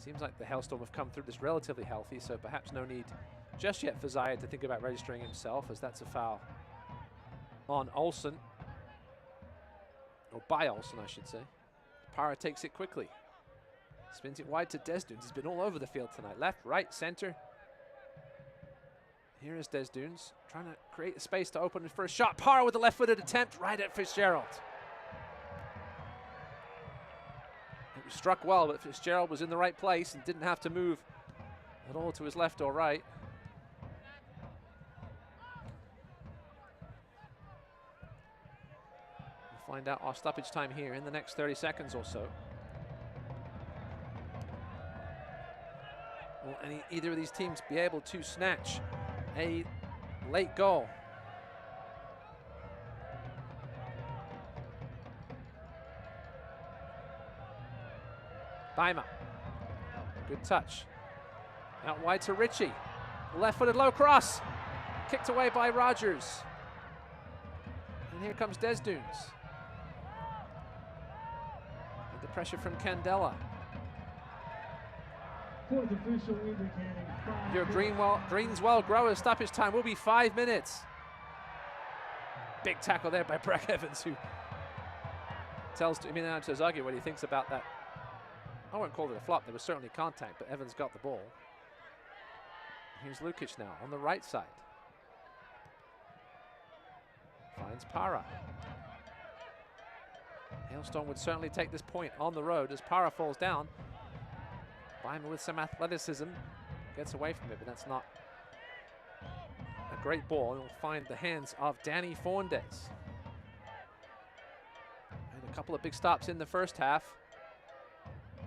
Seems like the Hailstorm have come through this relatively healthy, so perhaps no need just yet for Zayed to think about registering himself, as that's a foul on Olsen. Or by Olsen, I should say. Parra takes it quickly. Spins it wide to Desdunes. He's been all over the field tonight. Left, right, center. Here is Desdunes trying to create a space to open for a shot. Parra with a left-footed attempt right at Fitzgerald. It was struck well, but Fitzgerald was in the right place and didn't have to move at all to his left or right. We'll find out our stoppage time here in the next 30 seconds or so. Will either of these teams be able to snatch a late goal? Baima, good touch. Out wide to Ritchie. Left-footed low cross. Kicked away by Rogers. And here comes Desdunes. With the pressure from Candela. Your Greenswell Growers stoppage time will be 5 minutes. Big tackle there by Breck Evans, who tells Emiliano Terzaghi what he thinks about that. I won't call it a flop. There was certainly contact, but Evans got the ball. Here's Lukic now on the right side. Finds Parra. Hailstorm would certainly take this point on the road as Parra falls down. Bima with some athleticism. Gets away from it, but that's not a great ball. It'll find the hands of Danny Fondes. And a couple of big stops in the first half.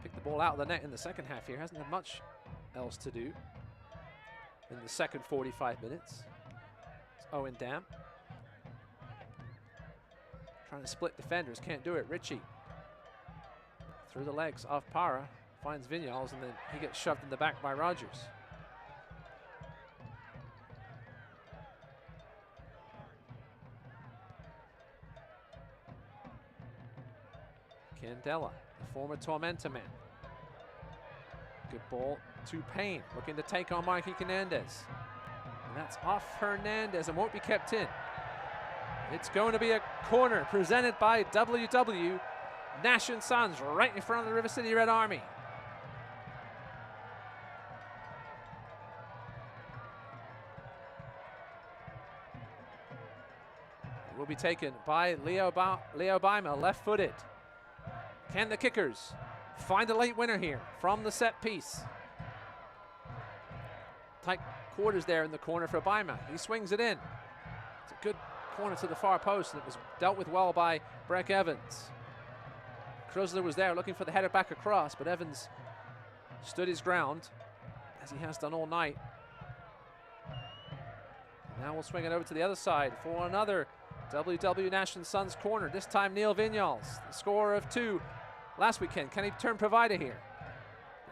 Picked the ball out of the net in the second half here. Hasn't had much else to do in the second 45 minutes. It's Owen Dam. Trying to split defenders, can't do it. Ritchie through the legs of Para, finds Vinyals, and then he gets shoved in the back by Rogers. Candela, the former Tormenta man. Good ball to Payne, looking to take on Mikey Hernandez. And that's off Hernandez and won't be kept in. It's going to be a corner presented by WW Nash & Sons right in front of the River City Red Army. It will be taken by Leo Bima, left-footed. Can the kickers find a late winner here from the set piece? Tight quarters there in the corner for Bima. He swings it in. It's a good corner to the far post, and it was dealt with well by Breck Evans. Krusler was there looking for the header back across, but Evans stood his ground, as he has done all night. And now we'll swing it over to the other side for another WW Nash & Sons corner. This time Neil Vinyals, the scorer of 2 last weekend. Can he turn provider here?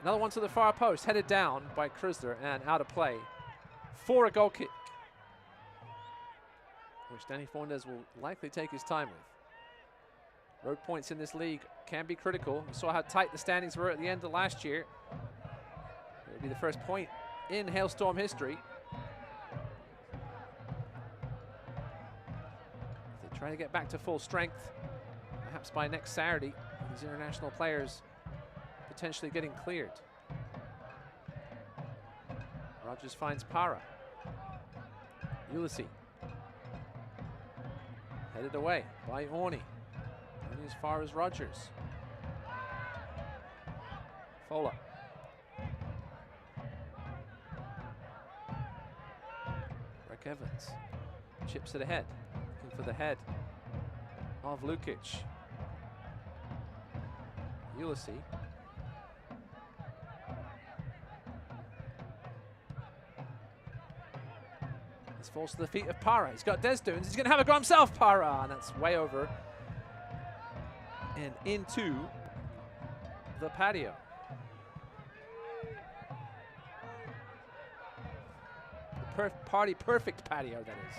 Another one to the far post, headed down by Krusler and out of play for a goal kick, which Danny Fondes will likely take his time with. Road points in this league can be critical. We saw how tight the standings were at the end of last year. It will be the first point in Hailstorm history. They try to get back to full strength, perhaps by next Saturday. These international players potentially getting cleared. Rogers finds Para. Ulysses. Headed away by Orny. Only as far as Rogers. Fola. Breck Evans chips it ahead, looking for the head of Lukic. Ulysses. This falls to the feet of Para. He's got Des Dunes. He's going to have a go himself, Para, and that's way over and into the patio. The party perfect patio, that is.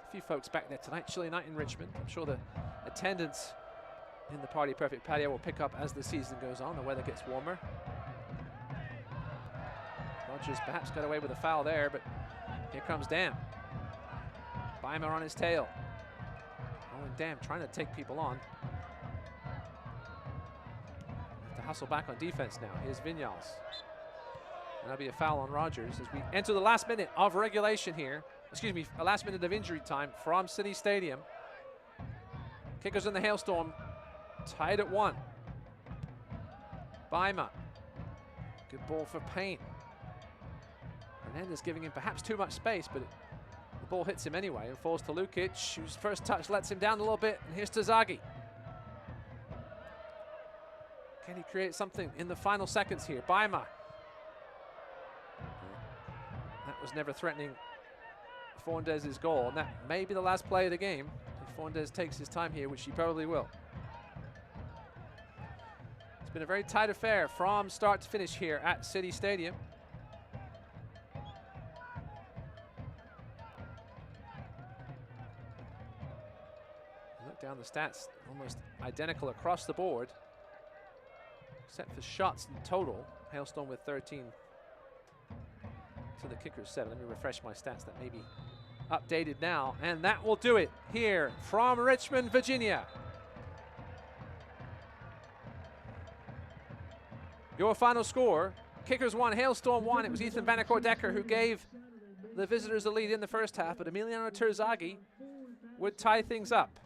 A few folks back there tonight. Chilly night in Richmond. I'm sure the attendance in the party perfect patio will pick up as the season goes on. The weather gets warmer. Rogers perhaps got away with a foul there, but here comes Dam. Bima on his tail. Owen Dam trying to take people on. Have to hustle back on defense now. Here's Vinyals. And that'll be a foul on Rogers as we enter the last minute of regulation here. Excuse me, a last minute of injury time from City Stadium. Kickers in the Hailstorm tied at 1. Bima. Good ball for Payne. Hernandez giving him perhaps too much space, but the ball hits him anyway and falls to Lukic, whose first touch lets him down a little bit. And here's Tazagi. Can he create something in the final seconds here? Bima. That was never threatening Fondes' goal, and that may be the last play of the game if Fondes takes his time here, which he probably will. It's been a very tight affair from start to finish here at City Stadium. Look down the stats, almost identical across the board, except for shots in total. Hailstorm with 13 to the kickers 7. Let me refresh my stats. That may be updated now, and that will do it here from Richmond, Virginia. Your final score: kickers 1, Hailstorm 1. It was Ethan Vanacore-Decker who gave the visitors the lead in the first half, but Emiliano Terzaghi would tie things up.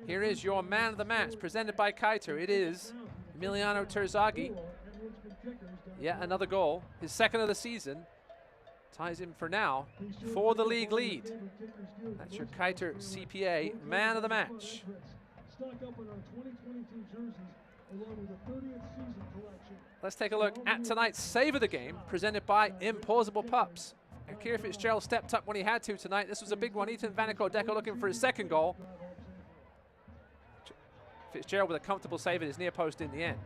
Here is your man of the match, presented by Kiter. It is Emiliano Terzaghi. Yet another goal, his second of the season. Ties him for now for the league lead. That's your Kiter CPA man of the match. Let's take a look at tonight's save of the game, presented by Implausible Pups. And Keir Fitzgerald stepped up when he had to tonight. This was a big one. Ethan Vanaco-Decker looking for his second goal. Fitzgerald with a comfortable save at his near post in the end.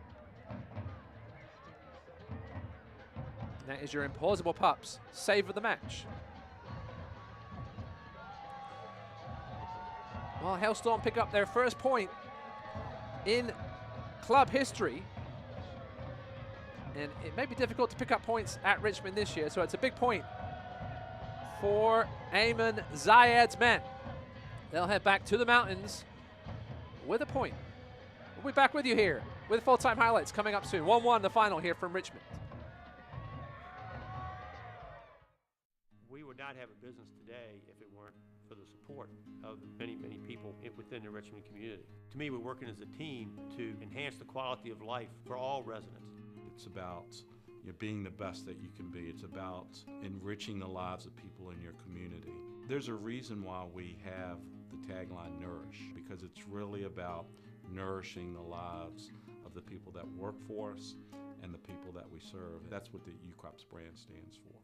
And that is your Implausible Pups save of the match. Well, Hailstorm pick up their first point in club history. And it may be difficult to pick up points at Richmond this year, so it's a big point for Ayman Zayed's men. They'll head back to the mountains with a point. We'll be back with you here with full-time highlights coming up soon. 1-1 the final here from Richmond. We would not have a business today if it weren't for the support of the many, many people within the Richmond community. To me, we're working as a team to enhance the quality of life for all residents. It's about being the best that you can be. It's about enriching the lives of people in your community. There's a reason why we have the tagline Nourish, because it's really about nourishing the lives of the people that work for us and the people that we serve. That's what the UCrops brand stands for.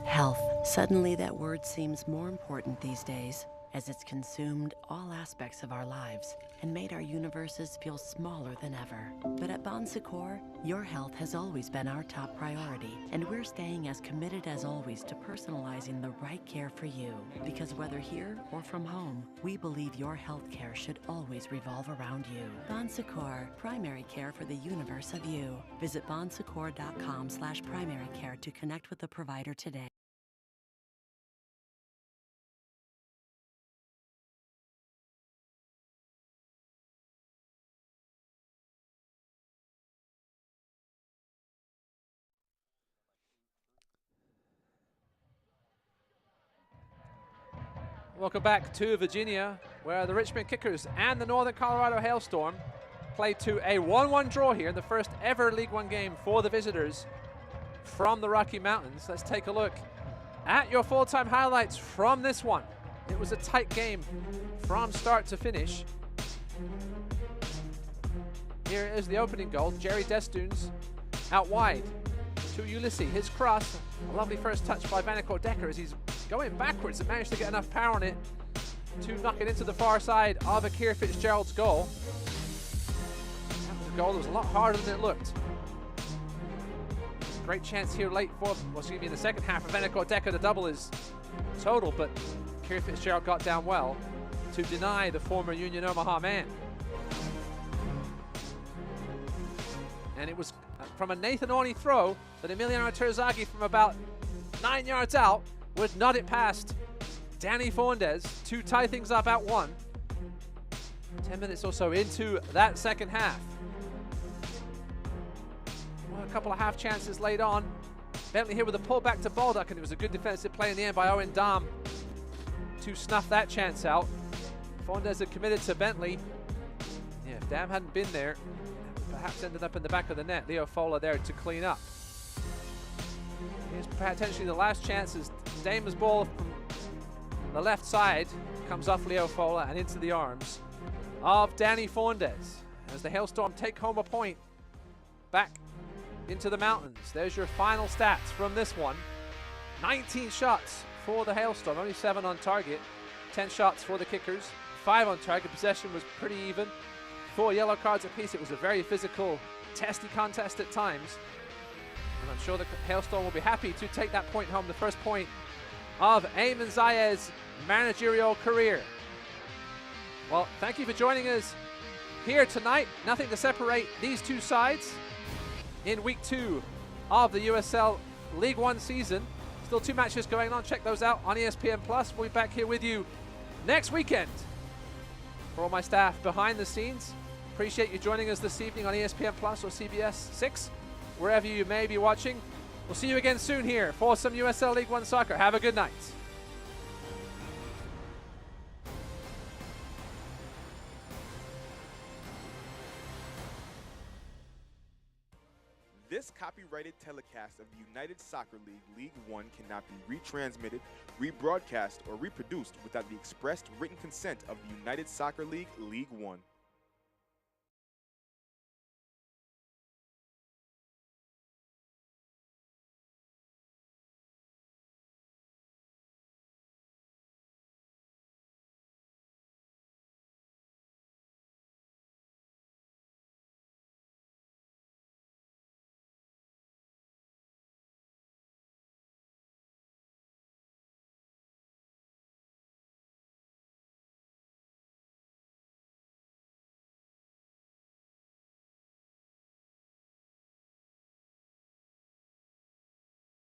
Health. Suddenly that word seems more important these days, as it's consumed all aspects of our lives and made our universes feel smaller than ever. But at Bon Secours, your health has always been our top priority, and we're staying as committed as always to personalizing the right care for you. Because whether here or from home, we believe your health care should always revolve around you. Bon Secours, primary care for the universe of you. Visit bonsecours.com/primary care to connect with the provider today. Welcome back to Virginia, where the Richmond Kickers and the Northern Colorado Hailstorm played to a 1-1 draw here in the first ever League One game for the visitors from the Rocky Mountains. Let's take a look at your full-time highlights from this one. It was a tight game from start to finish. Here is the opening goal. Jerry Destoons out wide to Ulysses. His cross, a lovely first touch by Vanaco-Decker as he's going backwards and managed to get enough power on it to knock it into the far side of a Keir Fitzgerald's goal. That was a goal that was a lot harder than it looked. Great chance here late for, well, excuse me, in the second half of Vanaco-Decker to double his total, but Keir Fitzgerald got down well to deny the former Union Omaha man. And it was from a Nathan Orney throw that Emiliano Terzaghi from about 9 yards out would nod it past Danny Fondes to tie things up at 1. 10 minutes or so into that second half. Well, a couple of half chances laid on. Bentley here with a pullback to Baldock, and it was a good defensive play in the end by Owen Dahm to snuff that chance out. Fondes had committed to Bentley. Yeah, if Dahm hadn't been there, perhaps ended up in the back of the net. Leo Fola there to clean up. Here's potentially the last chance as Damon's ball from the left side comes off Leo Fola and into the arms of Danny Fondes as the Hailstorm take home a point back into the mountains. There's your final stats from this one. 19 shots for the Hailstorm, only 7 on target. 10 shots for the Kickers, 5 on target. Possession was pretty even. 4 yellow cards apiece. It was a very physical, testy contest at times. And I'm sure the Hailstorm will be happy to take that point home, the first point of Ayman Zayed's managerial career. Well, thank you for joining us here tonight. Nothing to separate these two sides in week 2 of the USL League One season. Still 2 matches going on. Check those out on ESPN+. We'll be back here with you next weekend. For all my staff behind the scenes, appreciate you joining us this evening on ESPN+ or CBS 6, wherever you may be watching. We'll see you again soon here for some USL League One soccer. Have a good night. This copyrighted telecast of the United Soccer League League One cannot be retransmitted, rebroadcast, or reproduced without the expressed written consent of the United Soccer League League One.